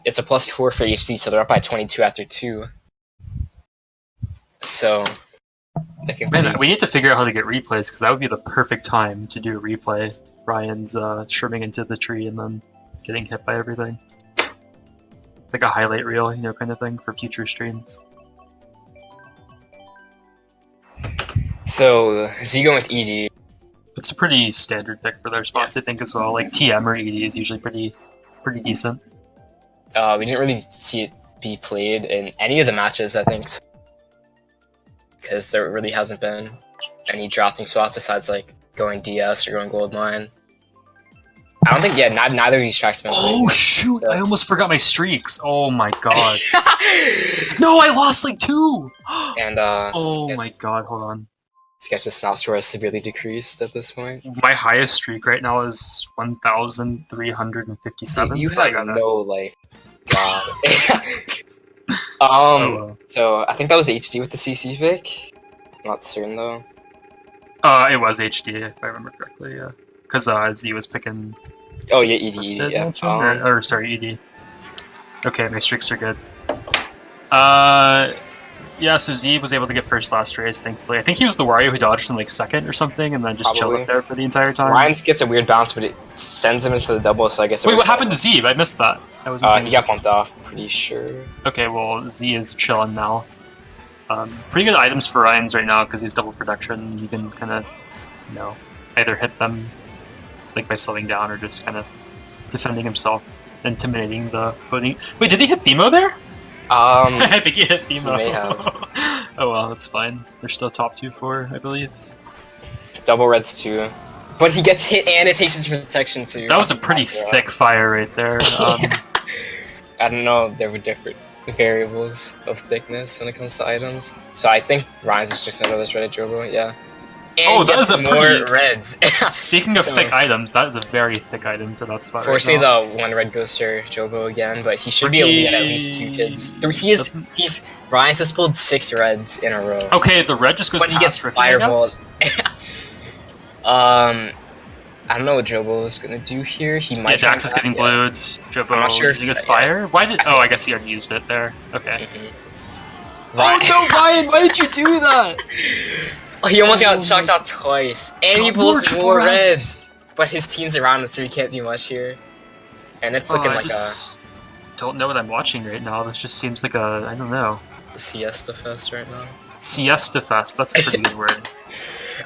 it's a +4 for HD, so they're up by 22 after 2. So, looking Man, pretty- we need to figure out how to get replays, because that would be the perfect time to do a replay. Ryan's shrimming into the tree and then getting hit by everything. Like a highlight reel, you know, kind of thing for future streams. So, Z going with ED. It's a pretty standard pick for their spots, I think, as well. Like TM or ED is usually pretty decent. We didn't really see it be played in any of the matches, I think, because there really hasn't been any drafting spots besides like going DS or going Gold Mine. I don't think, neither of these tracks have been played. Oh shoot! I almost forgot my streaks. Oh my god! No, I lost like 2. And Oh my god! Hold on. Sketch's snap score has severely decreased at this point. My highest streak right now is 1,357. Dude, you so I have gotta- no like. God. Oh, So I think that was HD with the CC pick. Not certain though. it was HD if I remember correctly. Yeah, because Z was picking. Oh yeah, ED, Listed yeah. mention, or sorry, ED. Okay, my streaks are good. Yeah, so Z was able to get first last race, thankfully. I think he was the Wario who dodged in like second or something, and then just chilled Probably. up there for the entire time. Ryan's gets a weird bounce, but it sends him into the double. So I guess. Wait, what happened to Z? I missed that. I was. He got bumped off. Pretty sure. Okay, well Z is chilling now. Pretty good items for Ryan's right now because he's double protection. You can kind of, either hit them like by slowing down or just kind of defending himself, intimidating the opponent. Wait, did he hit Themo there? I think he hit Themo. may have. Oh well, that's fine. They're still top 2-4, I believe. Double reds too. But he gets hit and it takes his protection too. That was a pretty That's thick fire right there. I don't know. There were different variables of thickness when it comes to items. So I think Ryan's is just another Reddit Jobo. Yeah. And Oh, he that gets is a more pretty- reds. Speaking of So- thick items, that is a very thick item for that spot. Fortunately, right now. the one red goes to Jobo again, but he should be able to get at least 2 kids. Ryan's has pulled 6 reds in a row. Okay, the red just goes When he past gets Ricky, I guess? fireballed. I don't know what Jobo is gonna do here. He might. Yeah, try Jax is and getting grab- yeah. blued. Jobo I'm not sure if using his yeah. fire. Why did? Oh, I guess he already used it there. Okay. Mhm. Oh no, Ryan! Why did you do that? Oh, he almost got Oh shocked my- out twice, and he Got more pulls triple more reds. reds. But his team's around him, so he can't do much here. And it's looking I like just don't know what I'm watching right now. This just seems like a I don't know. a siesta fest right now. Siesta Fest, that's a pretty good word.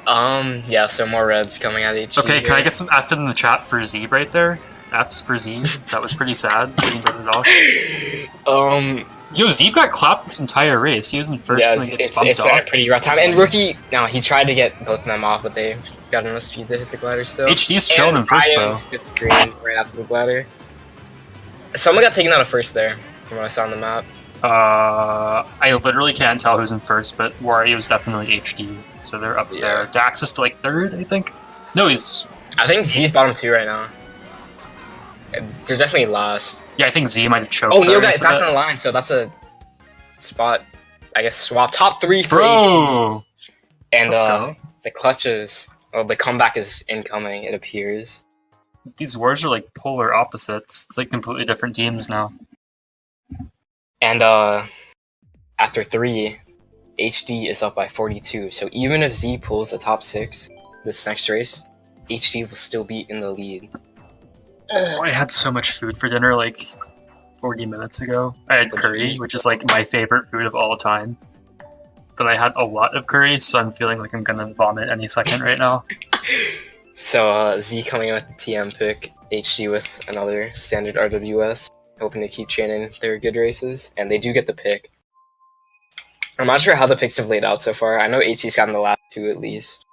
Yeah, so more reds coming out of HG. Okay, can I here. get some F in the chat for Z right there? F's for Z. That was pretty sad. Getting voted off. Yo, Z got clapped this entire race. He was in first Yeah, and then gets bumped it's been a off. pretty rough time. And Rookie, no, he tried to get both of them off, but they got enough speed to hit the glider still. HD's chilling in first though. It's green right after the glider. Someone got taken out of first there, from what I saw on the map. I literally can't tell who's in first, but Wario's definitely HD, so they're up there. Dax is to like third, I think. No, he's. I think Z's bottom 2 right now. They're definitely last. Yeah, I think Z might have choked. Oh, Neil got back on the line, so that's a spot, I guess, swap. Top 3 for Bro! And Let's go. the clutches, well, the comeback is incoming, it appears. These wars are like polar opposites. It's like completely different teams now. And after 3, HD is up by 42. So even if Z pulls the top 6 this next race, HD will still be in the lead. Oh, I had so much food for dinner like 40 minutes ago. I had curry, which is like my favorite food of all time. But I had a lot of curry, so I'm feeling like I'm gonna vomit any second right now. So Z coming in with the TM pick, HD with another standard RWS, hoping to keep training their good races, and they do get the pick. I'm not sure how the picks have laid out so far. I know HD's gotten the last 2 at least,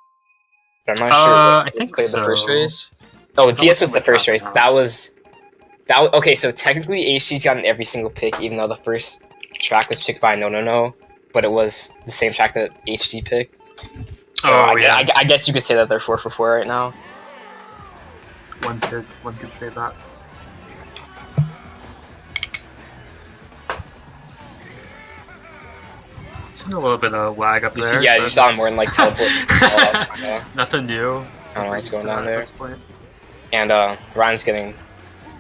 but I'm not sure. I think played so. the first race. Oh, It's DS was almost the like first that race. now. That was okay. So technically, HD's gotten every single pick, even though the first track was picked by No, but it was the same track that HD picked. So Oh, yeah. I guess you could say that they're 4 for 4 right now. One could say that. Seen a little bit of lag up there. Yeah, but you saw it's- more than like teleport. Oh, that's fine, Nothing new. I don't know what's going on At there. this point. And Ryan's getting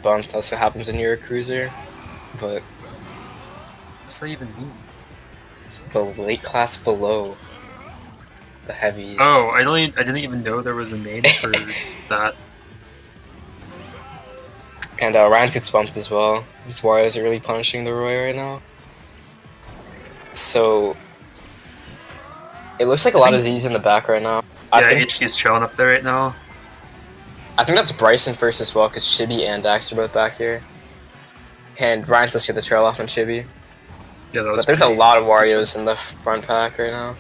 bumped. That's what happens when you're a cruiser. But What does that even mean? the late class below the heavies. Oh, I didn't even know there was a name for that. And Ryan gets bumped as well. These Warriors are really punishing the Roy right now. So it looks like a lot of Z's in the back right now. Yeah, HD's chilling up there right now. I think that's Bryson first as well, because Chibi and Dax are both back here. And Ryan's let's get the trail off on Chibi. Yeah, that was But there's a pretty lot of impressive. Warriors in the front pack right now.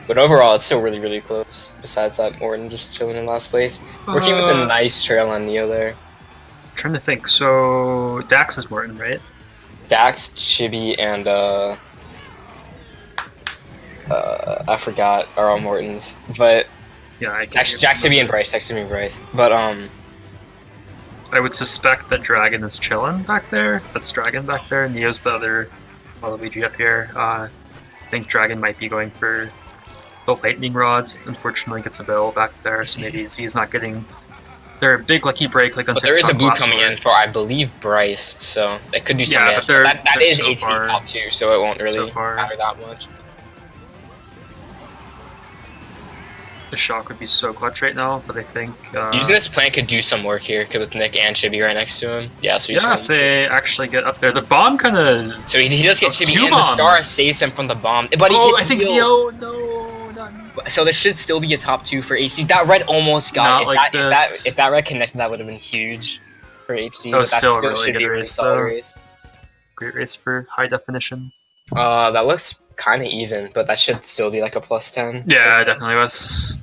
But overall, it's still really, really close. Besides that, Morton just chilling in last place. Working with a nice trail on Neo there. Trying to think. So Dax is Morton, right? Dax, Chibi, and I forgot are all Mortons. But Yeah, I can Jack, Chibi, and Bryce. Jack, Chibi, and Bryce. But I would suspect that Dragon is chilling back there. That's Dragon back there. Neo's the other Waluigi up here. I think Dragon might be going for the Lightning Rod. Unfortunately, gets a bill back there, so maybe Z's not getting their big lucky break like on But there is a TikTok boot last coming year. in for, I believe, Bryce, so it could do some Yeah, damage. but they're- that they're is so HD far- top 2, so it won't really so far. matter that much. The shock would be so clutch right now, but I think Using this plan could do some work here, 'cause with Nick and Chibi right next to him. Yeah, so he's yeah, if they actually get up there, the bomb kind of. so he does get Oh, Chibi, 2 and the star bombs. saves him from the bomb. But he Oh, hits I think Neo. no, not me. So this should still be a top 2 for HD. That red almost got Not it. like If this. that red connected, that would have been huge for HD. That was but still a really should good be a really race, solid though. race. Great race for high definition. That looks kind of even, but that should still be like a plus 10. Yeah, it definitely was.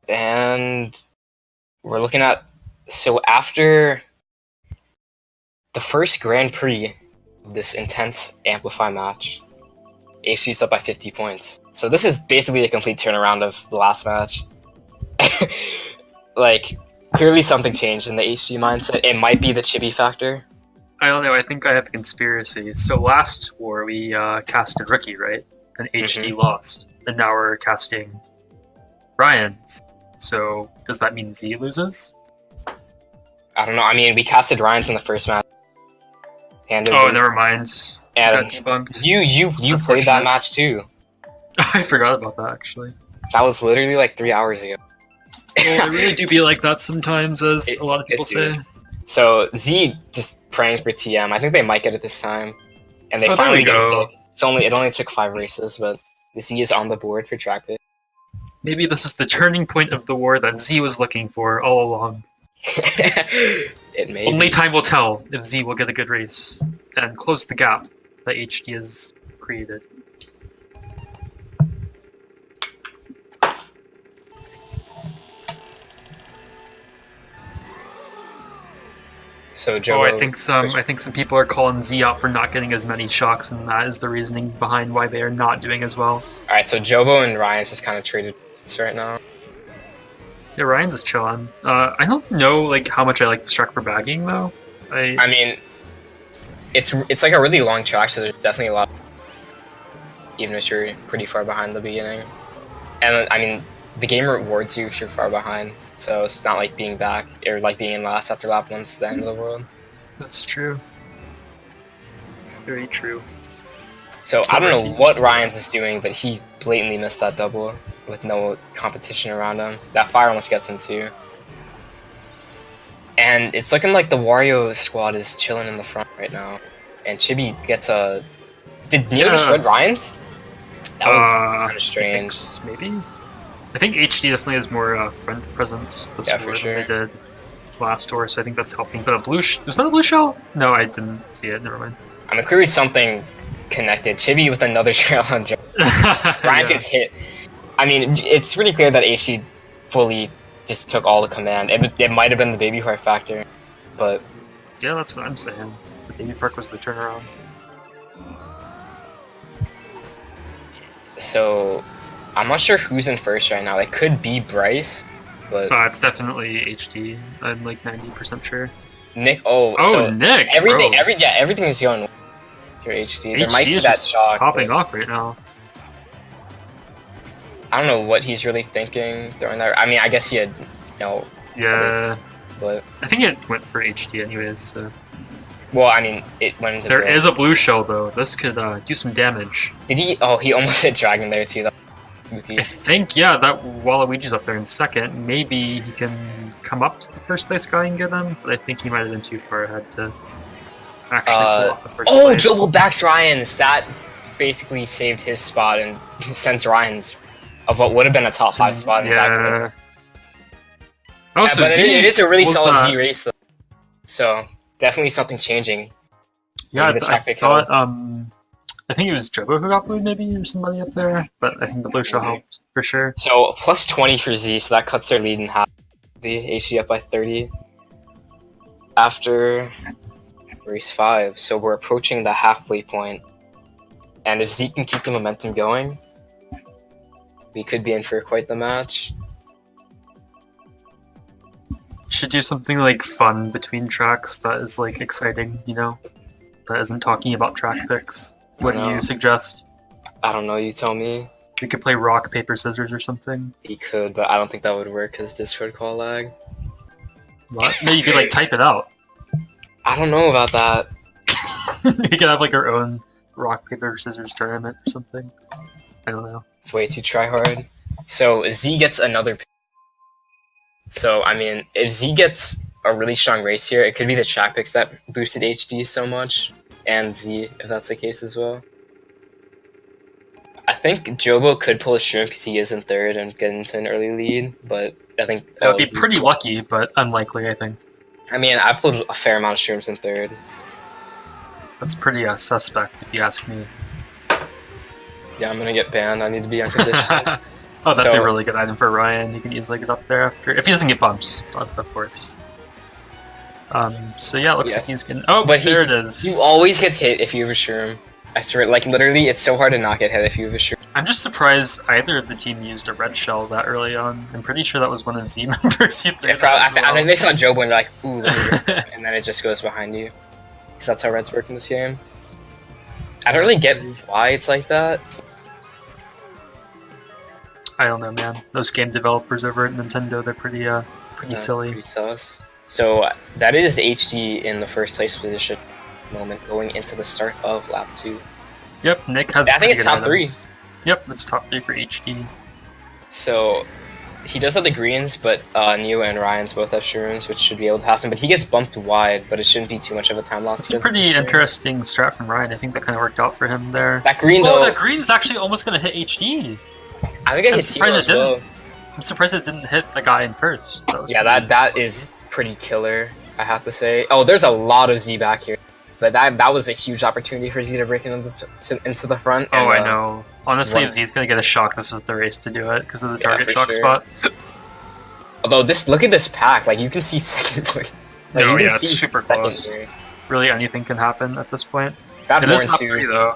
And we're looking at, so after the first Grand Prix of this intense Amplify match, HD's up by 50 points. So this is basically a complete turnaround of the last match. Like, clearly something changed in the HD mindset. It might be the Chibi factor. I don't know. I think I have a conspiracy. So last war we casted Rookie, right? And HD lost, and now we're casting Ryan. So does that mean Z loses? I don't know. I mean, we casted Ryan's in the first match. And Oh, never mind. Got And debunked. you played that Unfortunate. match too. I forgot about that actually. That was literally like 3 hours ago. Well, they really do be like that sometimes, as a lot of people say. So Z just praying for TM. I think they might get it this time, and they Oh, there finally we get go. a pick. It only took 5 races, but Z is on the board for track pick. Maybe this is the turning point of the war that Z was looking for all along. It may Only be. time will tell if Z will get a good race and close the gap that HD has created. So Joe, I think some people are calling Z out for not getting as many shocks, and that is the reasoning behind why they are not doing as well. Alright, so Jobo and Ryan's just kind of traded right now. Yeah, Ryan's is chilling. I don't know like how much I like this track for bagging though. I mean, it's like a really long track, so there's definitely a lot. Even if you're pretty far behind the beginning, and I mean, the game rewards you if you're far behind. So it's not like being back or like being in last after lap 1's the end of the world. That's true. Very true. So I don't know what Ryan's is doing, but he blatantly missed that double with no competition around him. That fire almost gets him too. And it's looking like the Wario squad is chilling in the front right now. And Chibi gets a... Did Neo just red Ryan's? That was kind of strange. Maybe? I think HD definitely has more front presence this war than they did last tour, so I think that's helping. But a blue... was that a blue shell? No, I didn't see it. Never mind. I mean, clearly something connected. Chibi with another trail on Joe. Ryan's gets hit. I mean, it's pretty clear that HD fully just took all the command. It might have been the baby fry factor, but... Yeah, that's what I'm saying. The baby park was the turnaround. So, I'm not sure who's in first right now. It could be Bryce, but... It's definitely HD. I'm like 90% sure. Nick, so Nick! Everything is going through HD. There might be that shock. Popping off right now. I don't know what he's really thinking throwing that. I mean, I guess he had Yeah. But I think it went for HD anyways, so... Well, I mean, it went into There is a blue shell though. This could do some damage. Did he? Oh, he almost hit Dragon there too. I think, yeah, that Waluigi's up there in second. Maybe he can come up to the first place guy and get him, but I think he might have been too far ahead to actually pull off the first place. Joel backs Ryan's! That basically saved his spot and sends Ryan's of what would have been a top 5 spot in fact. Oh, so but it is a really solid Z race though. So, definitely something changing. Yeah, I thought, I think it was Jobo who got blue maybe, or somebody up there, but I think the blue shell helped, for sure. So, plus 20 for Z, so that cuts their lead in half. The HD up by 30 after race 5, so we're approaching the halfway point. And if Z can keep the momentum going, we could be in for quite the match. Should do something like fun between tracks that is like exciting, you know? That isn't talking about track picks. What do you suggest? I don't know, you tell me. We could play rock, paper, scissors or something. We could, but I don't think that would work because Discord call lag. What? No, you could like type it out. I don't know about that. We could have like our own rock, paper, scissors tournament or something. I don't know. It's way too try hard. So Z gets another pick. So, I mean, if Z gets a really strong race here, it could be the track picks that boosted HD so much, and Z, if that's the case as well. I think Jobo could pull a shrimp because he is in third and get into an early lead, but I think... That would be pretty lucky, but unlikely, I think. I mean, I pulled a fair amount of shrimps in third. That's pretty suspect, if you ask me. Yeah, I'm gonna get banned. I need to be unconditional. Oh, that's a really good item for Ryan. He can easily get up there after... If he doesn't get bumped, of course. So yeah, it looks like he's getting... Oh, but there it is. You always get hit if you have a shroom. I swear, like, literally, it's so hard to not get hit if you have a shroom. I'm just surprised either of the team used a red shell that early on. I'm pretty sure that was one of Z members who threw I mean, they saw Jobo and they're like, ooh, and then it just goes behind you. So that's how reds work in this game. I don't really get why it's like that. I don't know, man. Those game developers over at Nintendo, they're pretty silly. Pretty sus. So that is HD in the first place position moment going into the start of lap 2. Yep, Nick has. I think it's top 3. Yep, it's top 3 for HD. So he does have the greens, but Neo and Ryan's both have shrooms, which should be able to pass him. But he gets bumped wide, but it shouldn't be too much of a time loss. It's a pretty interesting strat from Ryan. I think that kind of worked out for him there. That green though. Oh, that green is actually almost going to hit HD. I think it hit Timo as well. I'm surprised it didn't hit the guy in first. That is pretty killer, I have to say. Oh, there's a lot of Z back here. But that was a huge opportunity for Z to break into the front. Oh, I know. Honestly, if Z's gonna get a shock, this was the race to do it because of the target shock spot. Although look at this pack. Like you can see second place. Like, no, yeah, it's super close. Really, anything can happen at this point. That it horn is top too. 3 though.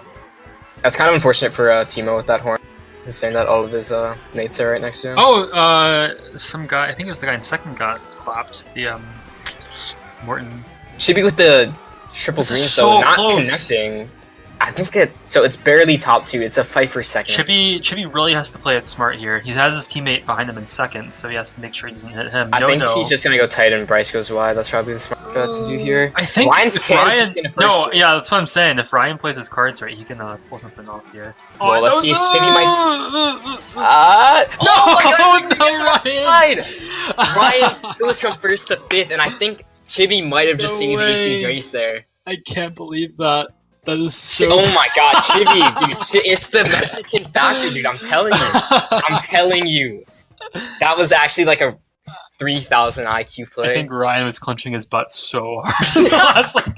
That's kind of unfortunate for Timo with that horn, considering that all of his mates are right next to him. Oh, some guy. I think it was the guy in second got clapped. The Morton. Should be with the triple greens though, not connecting. I think it's barely top 2. It's a fight for second. Chibi really has to play it smart here. He has his teammate behind him in second, so he has to make sure he doesn't hit him. I think he's just gonna go tight and Bryce goes wide. That's probably the smart shot to do here. I think Ryan's Ryan. Yeah, that's what I'm saying. If Ryan plays his cards right, he can pull something off here. Well, let's see if Chibi might. Ryan goes from first to fifth, and I think Chibi might have just seen HD's race there. I can't believe that. That is so. Oh my god, Chibi, dude! It's the Mexican factor, dude. I'm telling you. That was actually like a 3,000 IQ play. I think Ryan was clenching his butt so hard in the last like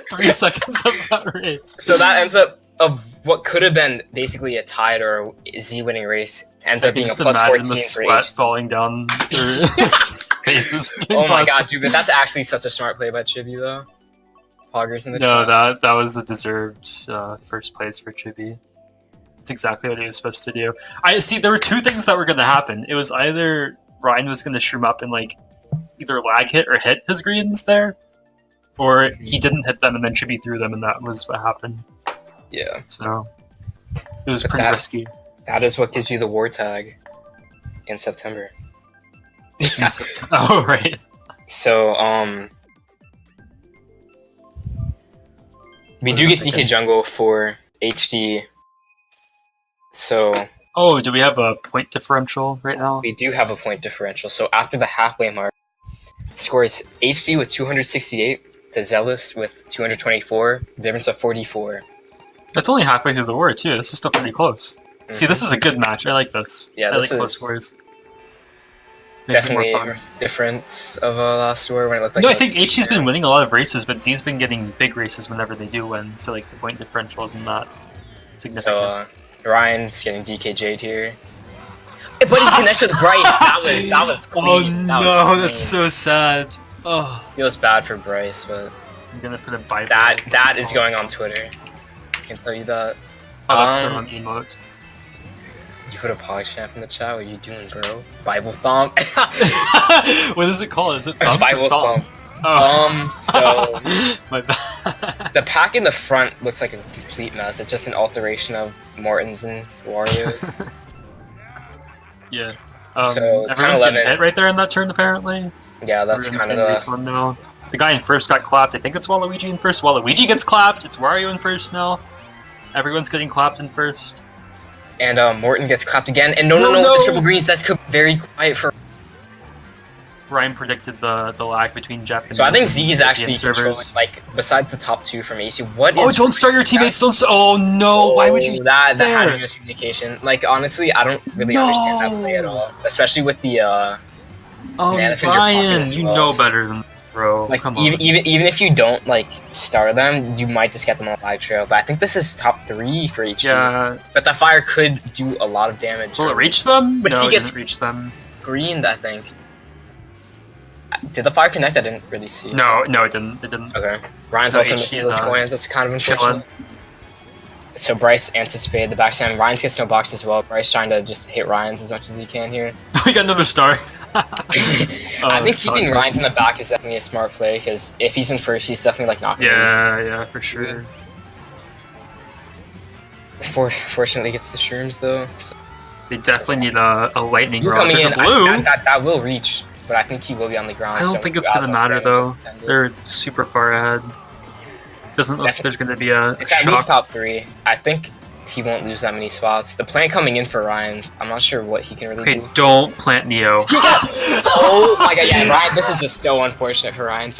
3 seconds of that race. So that ends up of what could have been basically a tied or a Z winning race ends up being a plus 14 the sweat falling down their faces. Oh my god, dude! But that's actually such a smart play by Chibi, though. Poggers in the chat. that was a deserved first place for Chibi. That's exactly what he was supposed to do. I see. There were 2 things that were going to happen. It was either Ryan was going to shroom up and like either lag hit or hit his greens there, or he didn't hit them and then Chibi threw them, and that was what happened. Yeah. So it was pretty risky. That is what gives you the war tag in September. Oh right. So we do get DK Jungle for HD. So. Oh, do we have a point differential right now? We do have a point differential. So after the halfway mark, scores HD with 268 to Zealous with 224. Difference of 44. That's only halfway through the war too. This is still pretty close. Mm-hmm. See, this is a good match. I like this. Yeah, I like close scores. Definitely a difference of last war when it looked like. No, I think HD's been winning a lot of races, but Z's been getting big races whenever they do win. So like the point differential isn't that significant. So Ryan's getting DKJ'd here, but he connects with Bryce. That was clean. Oh no, that's so sad. Oh, feels bad for Bryce, but I'm gonna put a Bible. That is going on Twitter. I can tell you that. Oh, that's the wrong emote. You put a podcast in the chat. What are you doing, bro? Bible thump. What is it called? Is it thump? Bible thump. Oh. So my bad. The pack in the front looks like a complete mess. It's just an alteration of Mortons and Warriors. Yeah. So everyone's getting hit right there in that turn, apparently. Yeah, that's kind of the race one now. The guy in first got clapped. I think it's Waluigi in first. Waluigi gets clapped. It's Wario in first now. Everyone's getting clapped in first. And Morton gets clapped again. And no, with the triple greens. That's very quiet for. Ryan predicted the lag between Jeff and. So I think Z is actually controlling, like, besides the top 2 from AC. What is? Oh, don't start your teammates! Don't. Oh no! Why would you? That had a miscommunication. Like honestly, I don't really understand that play at all. Especially with the. Oh, Ryan, you know better than. Bro, like even if you don't like star them, you might just get them on a lag trail. But I think this is top 3 for HD. Yeah. But the fire could do a lot of damage. Will it reach them? But no, he gets reach them. Greened, I think. Did the fire connect? I didn't really see. No, it didn't. It didn't. Okay. Ryan's also missing those coins. That's kind of unfortunate. So Bryce anticipated the backstand. Ryan's gets no box as well. Bryce trying to just hit Ryan's as much as he can here. We got another star. I think keeping Ryan's in the back is definitely a smart play, because if he's in first, he's definitely like not going to lose. Yeah, for sure. Fortunately, gets the shrooms though. So. They definitely need a lightning rod. Coming There's in, a blue. That will reach, but I think he will be on the ground. I don't think it's going to matter though. They're super far ahead. Doesn't look like there's going to be a It's at least top 3. I think he won't lose that many spots. The plant coming in for Ryan's, I'm not sure what he can really Okay, do. don't plant Neo. Oh my god, yeah, Ryan, this is just so unfortunate for Ryan.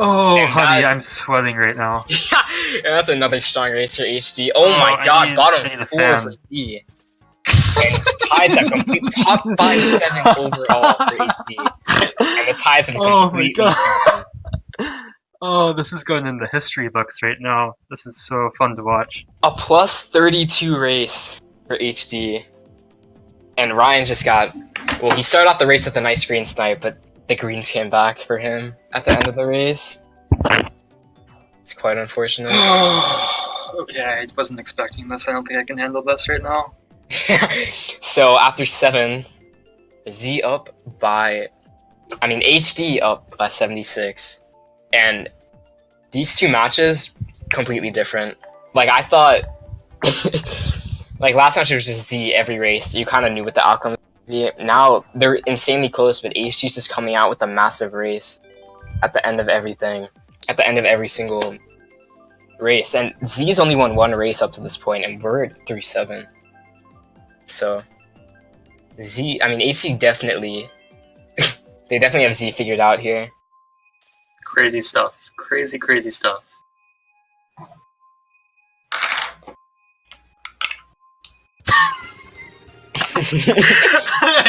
Oh, And honey, that- I'm sweating right now. And that's another strong race for HD. Oh, Oh, my I god, need bottom a 4 fan. for D. And the Tides have complete top 5-7 overall for HD. And the Tides have Oh my completely God. turned. Oh, this is going in the history books right now. This is so fun to watch. A plus 32 race for HD. And Ryan just got... Well, he started off the race with a nice green snipe, but the greens came back for him at the end of the race. It's quite unfortunate. Okay, I wasn't expecting this. I don't think I can handle this right now. So after 7, Z up by... I mean, HD up by 76. And these two matches, completely different. Like, I thought... like, last match was just Z every race. You kind of knew what the outcome would be. Now, they're insanely close, but HD's just coming out with a massive race at the end of everything. At the end of every single race. And Z's only won 1 race up to this point, and we're through 7. So, Z... I mean, HD definitely... they definitely have Z figured out here. Crazy stuff. Crazy, crazy stuff.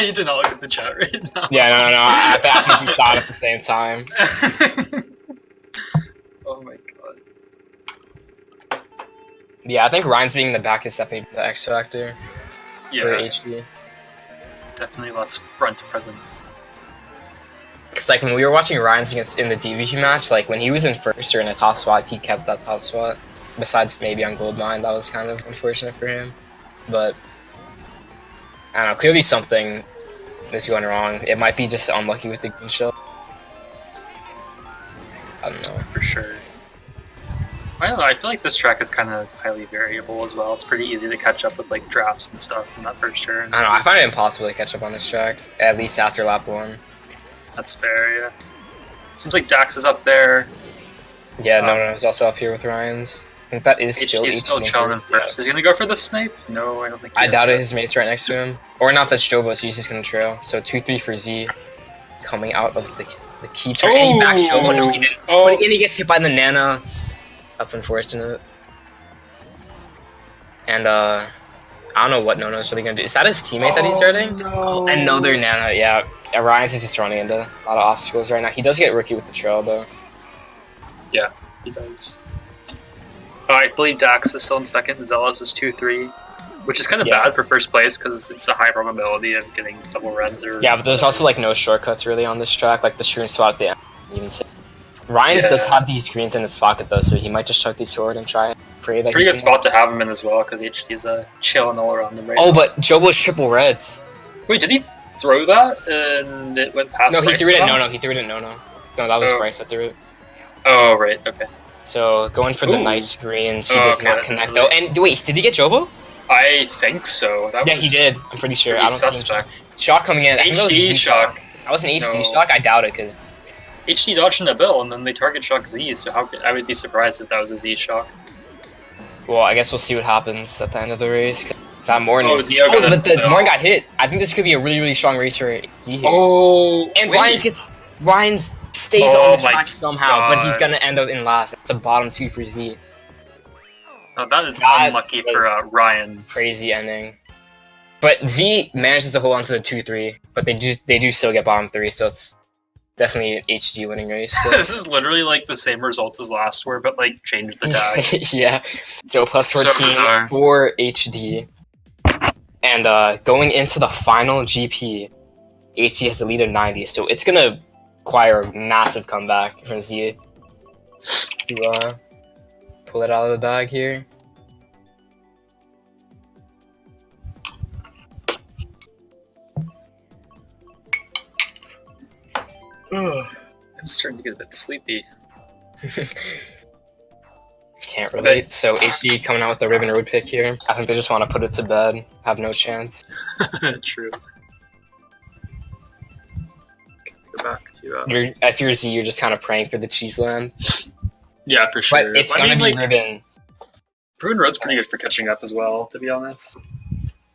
You did not look at the chat right now. Yeah, no. I think we thought at the same time. Oh my god. Yeah, I think Ryan's being in the back is definitely the X factor for Yeah, HD. definitely less front presence. Because, like, when we were watching Ryan's against in the DVP match, like, when he was in first or in a top spot, he kept that top spot. Besides maybe on Goldmine, that was kind of unfortunate for him. But, I don't know, clearly something is going wrong. It might be just unlucky with the green shell. I don't know. For sure. I don't know, I feel like this track is kind of highly variable as well. It's pretty easy to catch up with, like, drafts and stuff in that first turn. I don't know, I find it impossible to catch up on this track, at least after lap 1. That's fair, yeah. Seems like Dax is up there. Yeah, no, it's also up here with Ryan's. I think that is still HD's still chilling in first. Is he gonna go for the snipe? No, I don't think he I is. doubt it. His mate's right next to him. Or not, that's Jobo, so he's just gonna trail. So 2-3 for Z. Coming out of the key turn. And he back Jobo. No, he didn't. Oh. But again, he gets hit by the Nana. That's unfortunate. And, I don't know what Nono's really gonna do. Is that his teammate that he's starting? No. Another Nana, yeah. Ryan's is just running into a lot of obstacles right now. He does get rookie with the trail, though. Yeah, he does. I believe Dax is still in second. Zealous is 2-3, which is kind of Yeah. bad for first place because it's a high probability of getting double reds or. Yeah, but there's also, like, no shortcuts really on this track. Like, the shroom spot at the end. Even say. Ryan's does Yeah. have these greens in his pocket, though, so he might just chuck these forward and try and pray that Pretty he good can- spot to have him in as well because HD's chilling all around him right Oh, now. but Jobo's triple reds. Wait, did he throw that and it went past? No, he Bryce threw it in somehow? no. He threw it in no. No, that was Oh. Bryce that threw it. Oh, right, okay. So, going for the Ooh. nice greens. He Oh, does okay, not that's connect, really- though. And, wait, did he get Jobo? I think so. That Yeah, was he did. I'm pretty sure. I pretty don't see him. suspect. Shock coming in. I think that was HD Z shock. That was an HD No. shock? I doubt it, because... HD dodged in a bill, and then they target shock Z, so I would be surprised if that was a Z shock. Well, I guess we'll see what happens at the end of the race. 'Cause that Morton Oh, is... Neo got but the it. Morton got hit. I think this could be a really, really strong race for Z here. Oh, And wait. Ryan's stays Oh on the my track somehow, but he's God. gonna end up in last. It's a bottom 2 for Z. Oh, that is That unlucky was for Ryan's. Crazy ending. But Z manages to hold on to the 2-3, but they do still get bottom 3, so it's definitely an HD winning race. So. This is literally like the same results as last were, but like change the tag. Yeah. So plus So 14 bizarre. for HD. And going into the final GP, HD has a lead of 90, so it's gonna require a massive comeback from Z to pull it out of the bag here. Ugh, I'm starting to get a bit sleepy. Can't relate. So HD coming out with the Ribbon Road pick here. I think they just want to put it to bed. Have no chance. True. Go back to If you're Z, you're just kind of praying for the cheese land. yeah, for sure. But it's I gonna mean, be like, Ribbon. Ruin Road's pretty good for catching up as well, to be honest.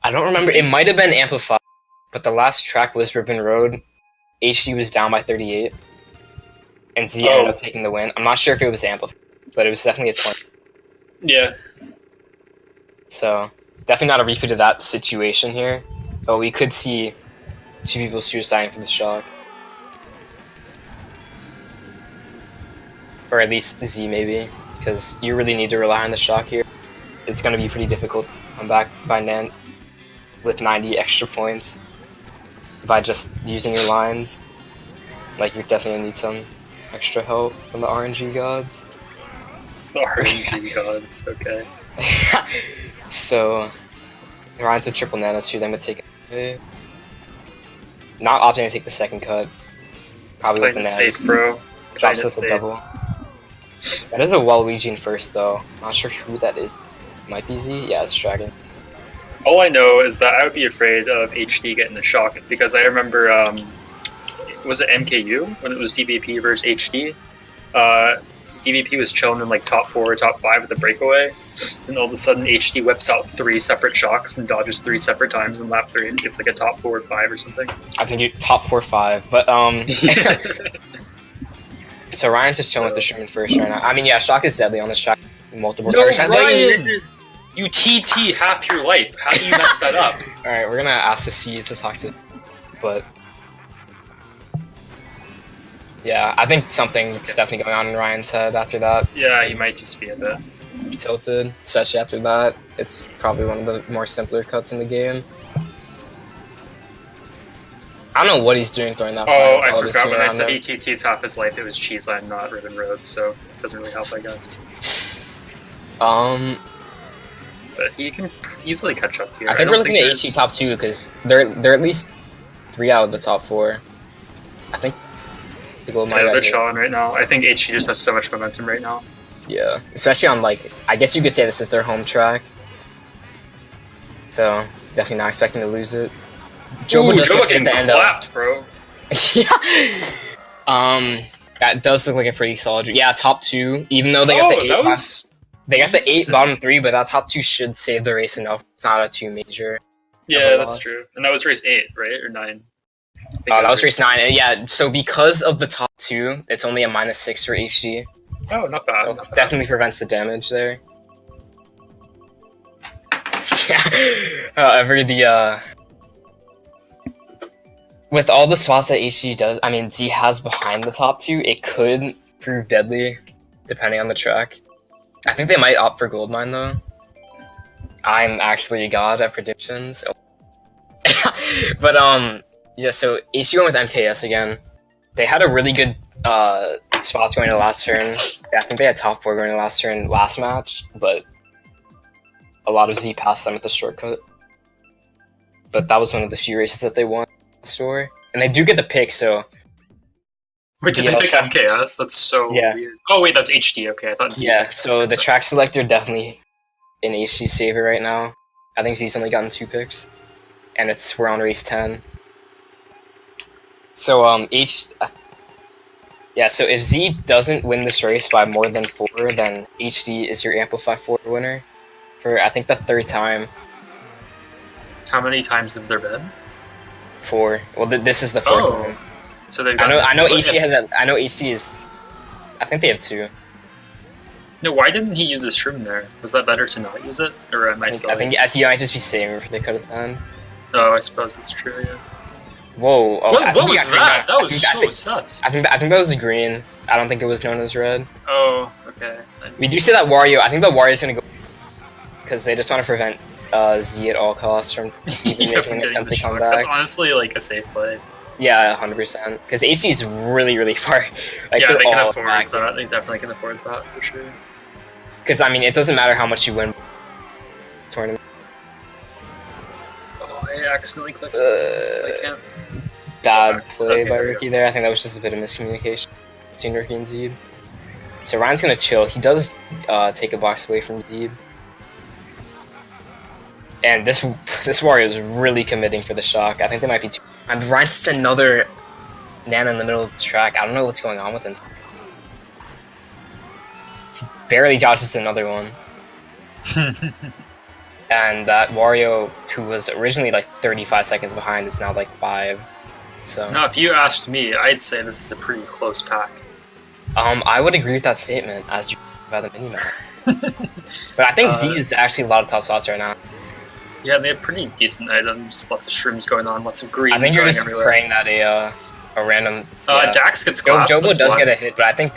I don't remember. It might have been Amplify, but the last track was Ribbon Road. HD was down by 38, and Z ended up taking the win. I'm not sure if it was Amplify, but it was definitely a 20. Yeah. So, definitely not a repeat of that situation here. But we could see 2 people suiciding for the shock. Or at least Z, maybe. Because you really need to rely on the shock here. It's going to be pretty difficult to come back by Nan with 90 extra points by just using your lines. Like, you definitely need some extra help from the RNG gods. The RNG gods, okay. So, Ryan's with triple nanas here, then would take it. Not opting to take the second cut. Probably with the nanas. Safe, bro. Drops us a double. That is a Waluigi first, though. Not sure who that is. Might be Z? Yeah, it's Dragon. All I know is that I would be afraid of HD getting the shock, because I remember, was it MKU when it was DBP versus HD? DBP was chilling in like top 4 or top 5 with the breakaway, and all of a sudden HD whips out 3 separate shocks and dodges 3 separate times in lap 3 and gets like a top 4 or 5 or something. I think you top 4 or 5, but so Ryan's just chilling with the Sherman first right now. I mean, yeah, shock is deadly on this track multiple times. Ryan, you TT half your life. How do you mess that up? All right, we're gonna ask the C's to talk to, but. Yeah, I think something's definitely going on in Ryan's head after that. Yeah, he might just be a bit tilted, especially after that. It's probably one of the more simpler cuts in the game. I don't know what he's doing during that fight. Oh, I forgot when I said he TT's half his life, it was Cheeseline, not Ribbon Road, so it doesn't really help, I guess. But he can easily catch up here. I think we're looking at HD top 2 because they're at least 3 out of the top 4. I think. Yeah, they're chilling right now. I think HD just has so much momentum right now. Yeah, especially on, like, I guess you could say this is their home track. So, definitely not expecting to lose it. Joba getting clapped, bro. Yeah. That does look like a pretty solid. Yeah, top 2. Even though they got the 8. They got the 8 bottom 3, but that top 2 should save the race enough. It's not a 2 major. Yeah, that's true. And that was race 8, right, or 9? Oh, that was race 9. And yeah, so because of the top 2, it's only a -6 for HD. Oh, not bad. So not bad. Definitely prevents the damage there. However, with all the spots that HD does, I mean, Z has behind the top 2, it could prove deadly, depending on the track. I think they might opt for Goldmine, though. I'm actually a god at predictions. But, yeah, so HD went with MKS again. They had a really good spots going to last turn. I think they had top 4 going to last turn last match, but a lot of Z passed them with the shortcut. But that was one of the few races that they won last tour. And they do get the pick, so... Wait, did they pick MKS? That's so weird. Oh wait, that's HD, okay. I thought yeah, so the track selector definitely in HD's favor right now. I think Z's only gotten 2 picks. And we're on race 10. So, so if Z doesn't win this race by more than 4, then HD is your Amplify 4 winner for, I think, the 3rd time. How many times have there been? 4. Well, this is the 4th time. So they've I know HD has a, I know HD is, I think they have 2. No, why didn't he use his shroom there? Was that better to not use it? Or am I I think you might just be saving for the cut of time. Oh, I suppose that's true, yeah. Whoa! Oh, what was that? That was so sus. I think that was green. I don't think it was known as red. Oh, okay. We do see that Wario. I think the Wario's gonna go because they just want to prevent Z at all costs from even making an attempt to come back. That's honestly like a safe play. Yeah, 100%. Because HD is really, really far. Like, yeah, they can afford that. They definitely can afford that for sure. Because I mean, it doesn't matter how much you win. Tournament. Oh, I accidentally clicked something, so I can't. Bad play by Ricky there. I think that was just a bit of miscommunication between Ricky and Zeeb. So Ryan's gonna chill. He does take a box away from Zeeb. And this Wario is really committing for the shock. I think they might be 2. I mean, Ryan's just another Nana in the middle of the track. I don't know what's going on with him. He barely dodges another one. And that Wario, who was originally like 35 seconds behind, is now like 5. So Now, if you asked me, I'd say this is a pretty close pack. I would agree with that statement as you by the minimap. But I think Z is actually a lot of tough spots right now. Yeah, they have pretty decent items. Lots of shrooms going on. Lots of greens. I think you're going just everywhere. praying that a random. Yeah. Dax gets clapped. Jobo that's does one. get a hit, but I think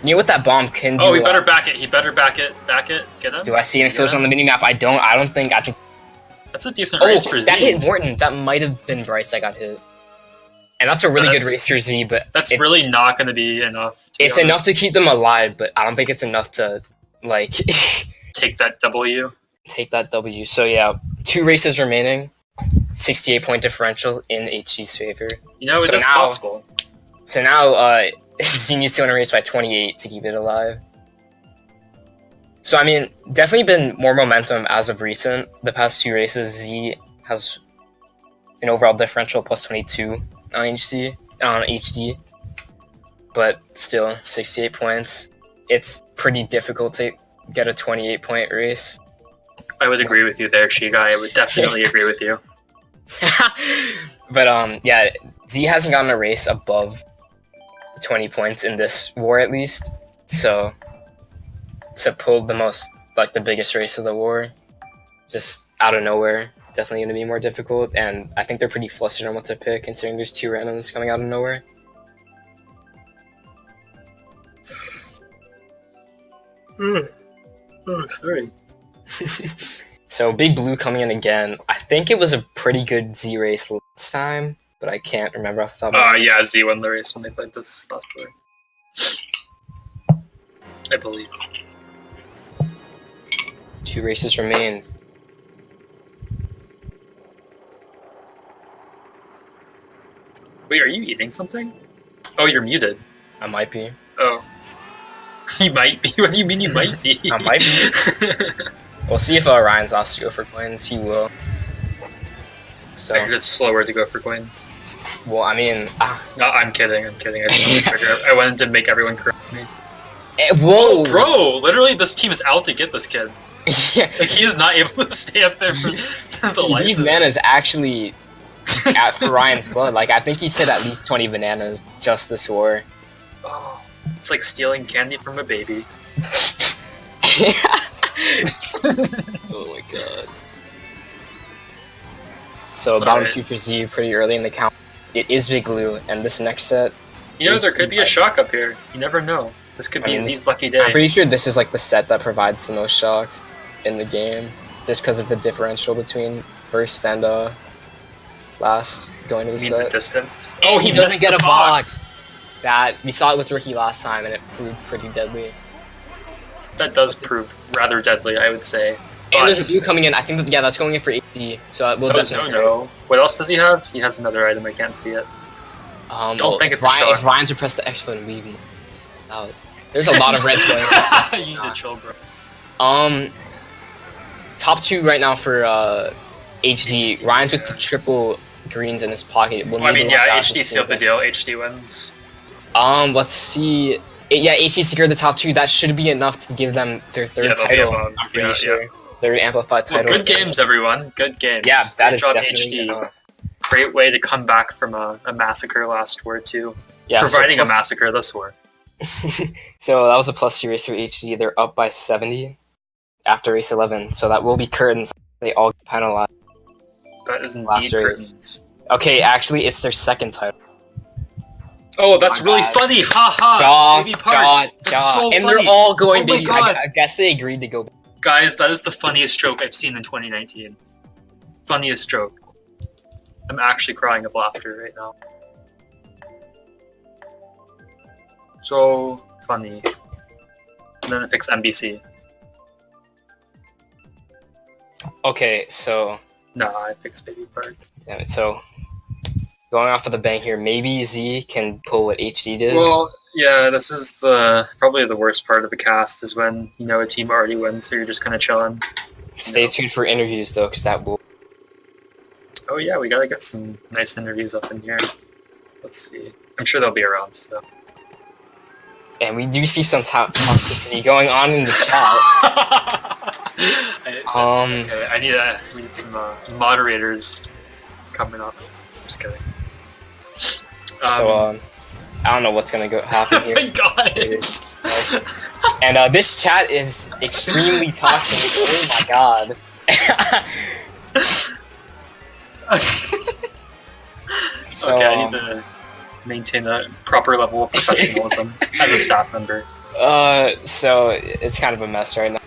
you know what that bomb can do. Oh, he better back it. He better back it. Back it. Get him. Do I see an explosion on the minimap? I don't. I think. That's a decent race for Z. That hit Morton. That might have been Bryce that got hit. And that's a really good race for Z, but that's really not going to be enough. It's enough to keep them alive, but I don't think it's enough to like take that W. Take that W. So yeah, 2 races remaining, 68-point differential in HG's favor. You know, it is possible. So now Z needs to win a race by 28 to keep it alive. So I mean, definitely been more momentum as of recent. The past 2 races, Z has an overall differential plus 22 on HD, but still 68 points. It's pretty difficult to get a 28-point race. I would agree with you there, Shii guy. I would definitely agree with you. But yeah, Z hasn't gotten a race above 20 points in this war at least. So to pull the biggest race of the war, just out of nowhere, definitely going to be more difficult. And I think they're pretty flustered on what to pick, considering there's 2 randoms coming out of nowhere. Oh, sorry. So Big Blue coming in again. I think it was a pretty good Z race last time, but I can't remember off the top of my head. Yeah, Z won the race when they played this last year. I believe. 2 races remain. Wait, are you eating something? Oh, you're muted. I might be. Oh. He might be? What do you mean you might be? I might be. We'll see if Ryan's asked to go for coins. He will. So I heard it's slower to go for coins. well, I mean, No, I'm kidding. I just wanted to figure out. I wanted to make everyone correct me. whoa, Bro, literally this team is out to get this kid. Yeah. Like, he is not able to stay up there for the life These of it. nanas actually out for Ryan's blood. Like I think he said at least 20 bananas just this war. Oh, it's like stealing candy from a baby. Oh my god. So bottom 2 for Z pretty early in the count. It is Big Blue, and this next set. You know, there could be a shock up here. You never know. This could be Z's lucky day. I'm pretty sure this is like the set that provides the most shocks in the game, just because of the differential between first and last going to the set. The distance. Oh, he doesn't get a box. That we saw it with Ricky last time, and it proved pretty deadly. That does prove rather deadly, I would say. And there's a blue coming in. I think that's going in for HD. So it will definitely. No. What else does he have? He has another item. I can't see it. Don't think it's Ryan, if Ryan's to press the X button, leave him out. There's a lot of reds going on. You need to chill, bro. Top 2 right now for HD. Ryan took the triple greens in his pocket. HD seals the deal. HD wins. Let's see. Yeah, HD secured the top 2. That should be enough to give them their 3rd title. I'm pretty sure. 3rd Amplify title. Well, good games, everyone. Good games. Yeah, that Great is job, definitely HD. enough. Great way to come back from a massacre last war, too. Yeah, providing a massacre this war. So that was a +2 race for HD. They're up by 70 after race 11. So that will be curtains. They all get penalized. That is indeed Last race. curtains. Okay, actually, it's their 2nd title. Oh, that's really funny! Ha Baby Park! That's so and funny. they're all going Oh my baby. God. I guess they agreed to go. Guys, that is the funniest joke I've seen in 2019. Funniest joke. I'm actually crying of laughter right now. So funny. And then it picks NBC. Okay, so Nah, it picks Baby Park. damn it. So going off of the bank here, maybe Z can pull what HD did. Well, yeah, this is probably the worst part of the cast is when, you know, a team already wins, so you're just kind of chilling. Stay tuned for interviews though, because that will. Oh yeah, we gotta get some nice interviews up in here. Let's see. I'm sure they'll be around, so. And we do see some toxicity going on in the chat. Okay, we need some moderators coming up. Just kidding. So I don't know what's gonna happen Oh here. my god! And this chat is extremely toxic. Oh my god. So, okay, I need to maintain a proper level of professionalism as a staff member. So it's kind of a mess right now.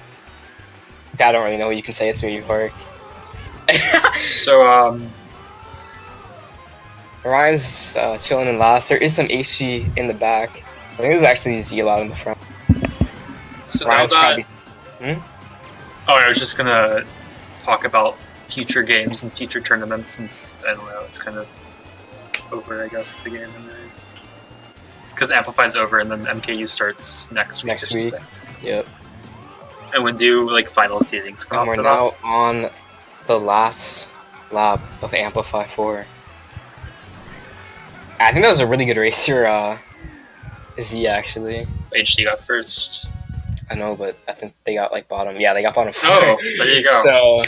I don't really know what you can say. It's really hard. So, Ryan's chilling in last. There is some HG in the back. I think there's actually Zealous in the front. so Ryan's now probably. that... Oh, I was just gonna talk about future games and future tournaments since, I don't know, it's kind of over, I guess, the game anyways. Because Amplify's over and then MKU starts next week. Next week. Yep. And when do, like, final seedings come And up we're for now on the last lap of Amplify 4. I think that was a really good race here, Z, actually. that? HD got first. I know, but I think they got, like, bottom. Yeah, they got bottom 4. Oh, there you go. So,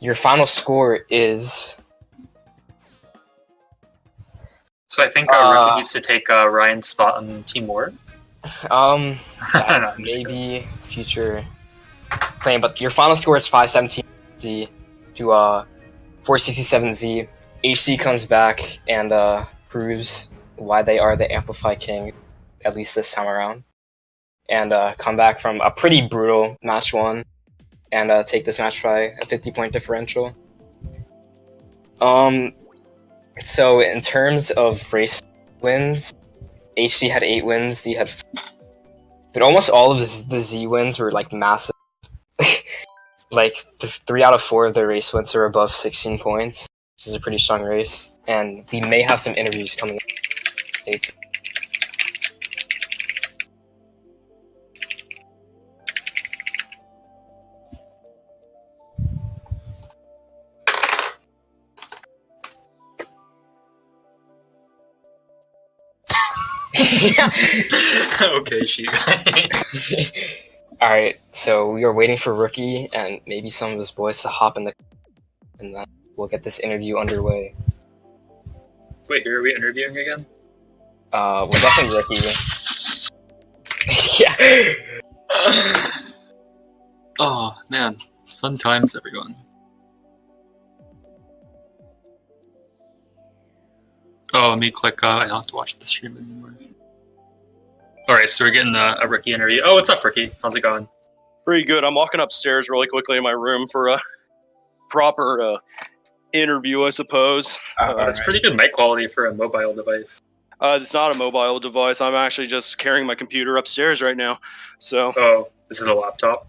your final score is... So I think Rookie needs to take Ryan's spot on Team War. Yeah, No, I'm just maybe future playing, but your final score is 517Z to 467Z. HC comes back and proves why they are the Amplify King, at least this time around, and come back from a pretty brutal match 1 and take this match by a 50-point differential. So in terms of race wins, HD had 8 wins, Z had 4. But almost all of the Z wins were like massive. Like 3 out of 4 of their race wins are above 16 points, which is a pretty strong race. And we may have some interviews coming up. Stay tuned. Okay, Shii. Alright, so we are waiting for Rookie and maybe some of his boys to hop in and then we'll get this interview underway. Wait, who are we interviewing again? We're definitely Rookie. Yeah. Oh, man. Fun times, everyone. Oh, let me click, I don't have to watch the stream anymore. Alright, so we're getting a Rookie interview. Oh, what's up, Rookie? How's it going? Pretty good. I'm walking upstairs really quickly in my room for a proper interview, I suppose. That's pretty good mic quality for a mobile device. It's not a mobile device. I'm actually just carrying my computer upstairs right now. So, Oh, is it a laptop?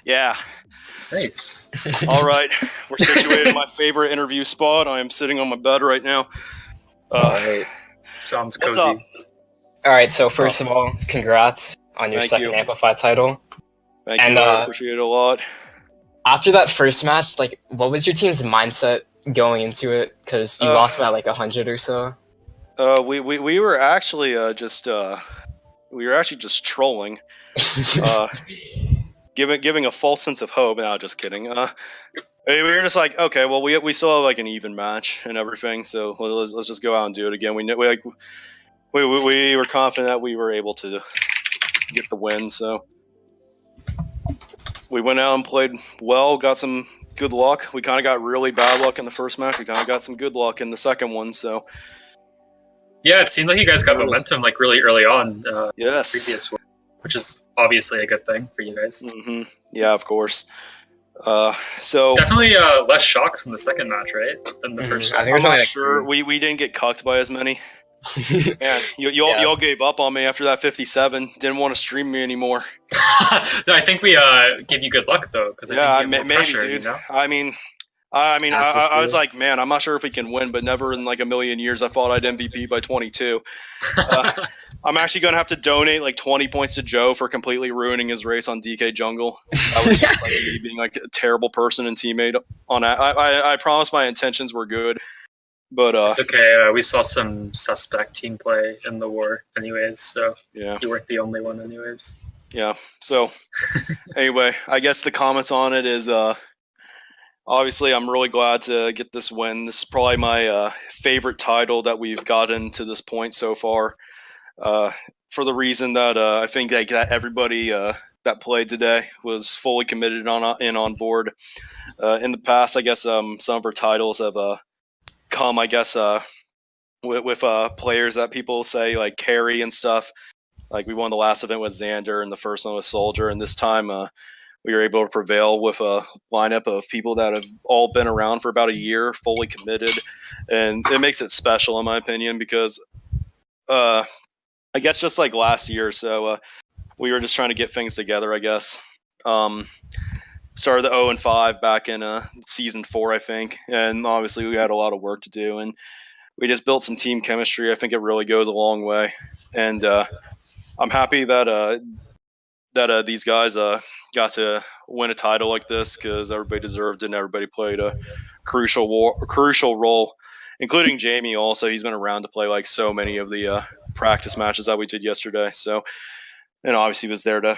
yeah. Nice. All right. We're situated in my favorite interview spot. I am sitting on my bed right now. Alright. Sounds What's cozy. up? Alright, so first of all, congrats on your Thank second you. Amplify title. Thank And, you. I appreciate it a lot. After that first match, like, what was your team's mindset going into it? Because you lost by like 100 or so. We were actually just trolling, giving a false sense of hope. No, just kidding. We were just like, okay, well, we still have like an even match and everything, so let's just go out and do it again. We were confident that we were able to get the win, so we went out and played well, got some good luck. We kind of got really bad luck in the first match. We kind of got some good luck in the second one, so Yeah, it seemed like you guys got momentum like really early on. yes. Previous one, which is obviously a good thing for you guys. Mm-hmm. Yeah, of course. So Definitely less shocks in the second match, right? Than the first I one. think it was I'm only not like sure. We didn't get cucked by as many. Man, y'all gave up on me after that 57. Didn't want to stream me anymore. No, I think we gave you good luck though, because Yeah, I think you have more maybe, pressure, dude. you know? I was like, man, I'm not sure if we can win, but never in like a million years I thought I'd MVP by 22. I'm actually gonna have to donate like 20 points to Joe for completely ruining his race on DK Jungle. That was just like me being like a terrible person and teammate on that. I promise my intentions were good, but It's okay. We saw some suspect team play in the war, anyways. So yeah. you weren't the only one, anyways. Yeah. So anyway, I guess the comments on it is obviously I'm really glad to get this win. This is probably my favorite title that we've gotten to this point so far. For the reason that I think that everybody that played today was fully committed on board. In the past, I guess some of our titles have come, I guess, with players that people say like carry and stuff. Like we won the last event with Xander, and the first one was Soldier, and this time we were able to prevail with a lineup of people that have all been around for about a year, fully committed, and it makes it special in my opinion because I guess just like last year, so we were just trying to get things together. I guess started the 0-5 back in season 4, I think, and obviously we had a lot of work to do, and we just built some team chemistry. I think it really goes a long way, and I'm happy that these guys got to win a title like this because everybody deserved it and everybody played a crucial role, including Jamie. Also, he's been around to play like so many of the practice matches that we did yesterday. So, and obviously was there to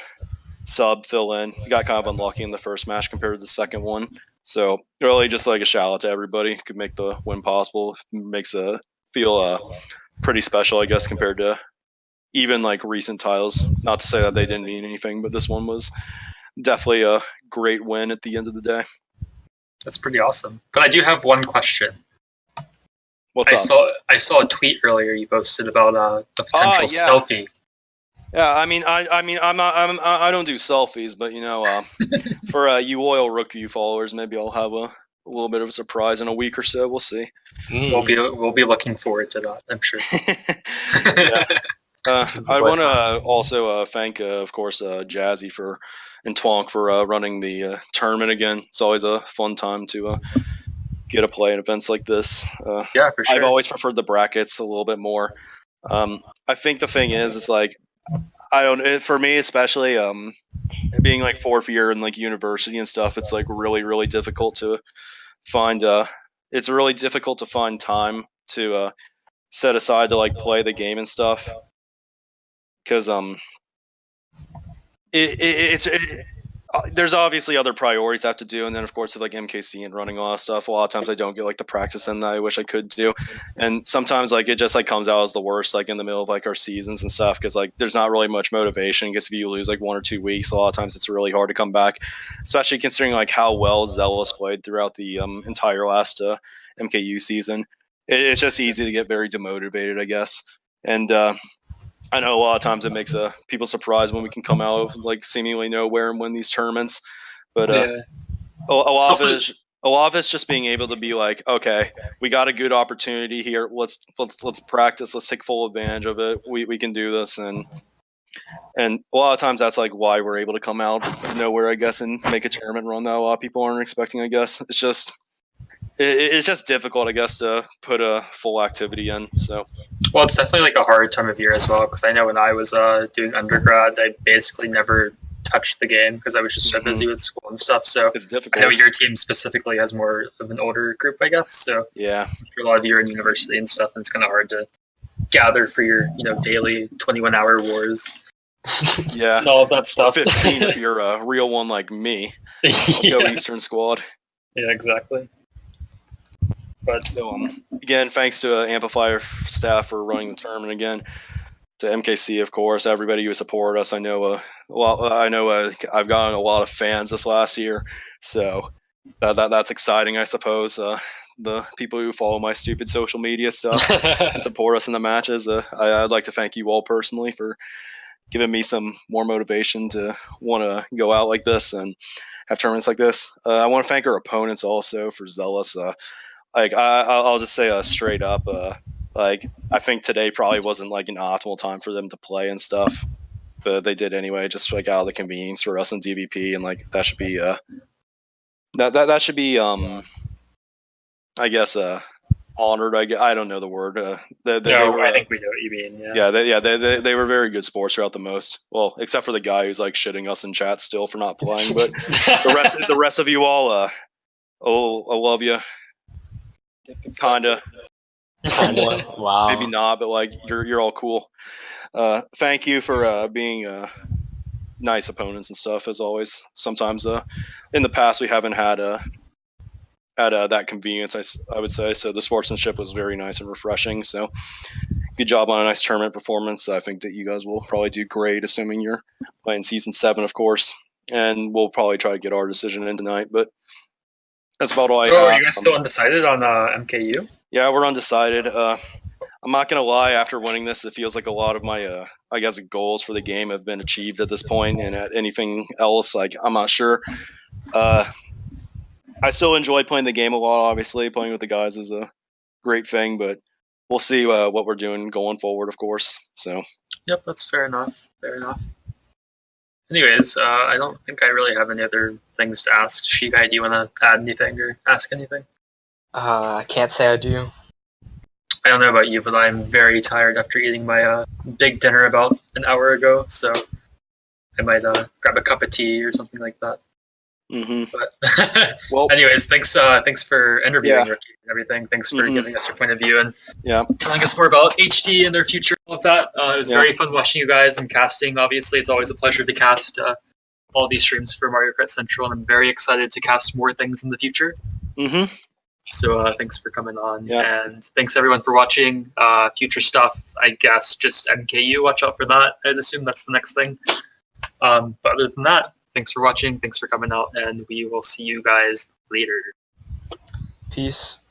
fill in. He got kind of unlucky in the first match compared to the second one. So really, just like a shout out to everybody who could make the win possible. Makes it feel pretty special, I guess, compared to even like recent titles. Not to say that they didn't mean anything, but this one was definitely a great win at the end of the day. That's pretty awesome. But I do have one question. What's up? I saw a tweet earlier you posted about the potential selfie. Yeah, I mean, I don't do selfies, but you know, for you loyal Rookview followers, maybe I'll have a little bit of a surprise in a week or so. We'll see. We'll be looking forward to that, I'm sure. I want to also thank, of course, Jazzy and Twonk for running the tournament again. It's always a fun time to get to play in events like this. Yeah, for sure. I've always preferred the brackets a little bit more. I think the thing is, it's like for me especially, being like fourth year in like university and stuff, it's like really, really difficult to find. It's really difficult to find time to set aside to like play the game and stuff. Because there's obviously other priorities I have to do, and then of course with like MKC and running a lot of stuff, a lot of times I don't get like the practice in that I wish I could do, and sometimes like it just like comes out as the worst like in the middle of like our seasons and stuff because like there's not really much motivation. I guess if you lose like 1 or 2 weeks, a lot of times it's really hard to come back, especially considering like how well Zealous played throughout the entire last MKU season. It's just easy to get very demotivated, I guess, and I know a lot of times it makes people surprised when we can come out of like seemingly nowhere and win these tournaments, but a lot of it's just being able to be like, okay, we got a good opportunity here. Let's practice. Let's take full advantage of it. We can do this, and a lot of times that's like why we're able to come out of nowhere, I guess, and make a tournament run that a lot of people aren't expecting. I guess it's just difficult, I guess, to put a full activity in. So, well, it's definitely like a hard time of year as well because I know when I was doing undergrad, I basically never touched the game because I was just so busy with school and stuff. So it's difficult. I know your team specifically has more of an older group, I guess. So yeah, I'm sure a lot of you are in university and stuff, and it's kind of hard to gather for your daily 21-hour wars. Yeah, and all of that stuff. 15 if you're a real one like me. Go Eastern Squad. Yeah, exactly. But so again, thanks to Amplify staff for running the tournament again. To MKC, of course, everybody who supported us. I know I've gotten a lot of fans this last year, so that's exciting, I suppose. The people who follow my stupid social media stuff and support us in the matches. I'd like to thank you all personally for giving me some more motivation to want to go out like this and have tournaments like this. I want to thank our opponents also for Zealous. Like I'll just say straight up, like I think today probably wasn't like an optimal time for them to play and stuff, but they did anyway, just like out of the convenience for us in DVP, and like that should be that should be I guess honored. I don't know the word. I think we know what you mean. They were very good sports throughout the most. Well, except for the guy who's like shitting us in chat still for not playing, but the rest of you all, I love you. Kinda. Wow. Maybe not, but like you're all cool. Thank you for being nice opponents and stuff as always. Sometimes in the past we haven't had that convenience, I would say. So the sportsmanship was very nice and refreshing. So good job on a nice tournament performance. I think that you guys will probably do great, assuming you're playing season 7, of course. And we'll probably try to get our decision in tonight. But that's about all I have. Are you guys still undecided on MKU? Yeah, we're undecided. I'm not gonna lie. After winning this, it feels like a lot of my, I guess, goals for the game have been achieved at this point. And at anything else, like I'm not sure. I still enjoy playing the game a lot. Obviously, playing with the guys is a great thing, but we'll see what we're doing going forward, of course. So. Yep, that's fair enough. Fair enough. Anyways, I don't think I really have any other things to ask. Shii, do you want to add anything or ask anything? I can't say I do. I don't know about you, but I'm very tired after eating my big dinner about an hour ago, so I might grab a cup of tea or something like that. Mm-hmm. But well, anyways, thanks for interviewing Ricky and everything. Thanks for giving us your point of view and telling us more about HD and their future and all of that. It was very fun watching you guys and casting. Obviously, it's always a pleasure to cast all these streams for Mario Kart Central, and I'm very excited to cast more things in the future. Mm-hmm. So thanks for coming on, and thanks everyone for watching. Future stuff, I guess, just MKU. Watch out for that. I'd assume that's the next thing. But other than that, thanks for watching. Thanks for coming out, and we will see you guys later. Peace.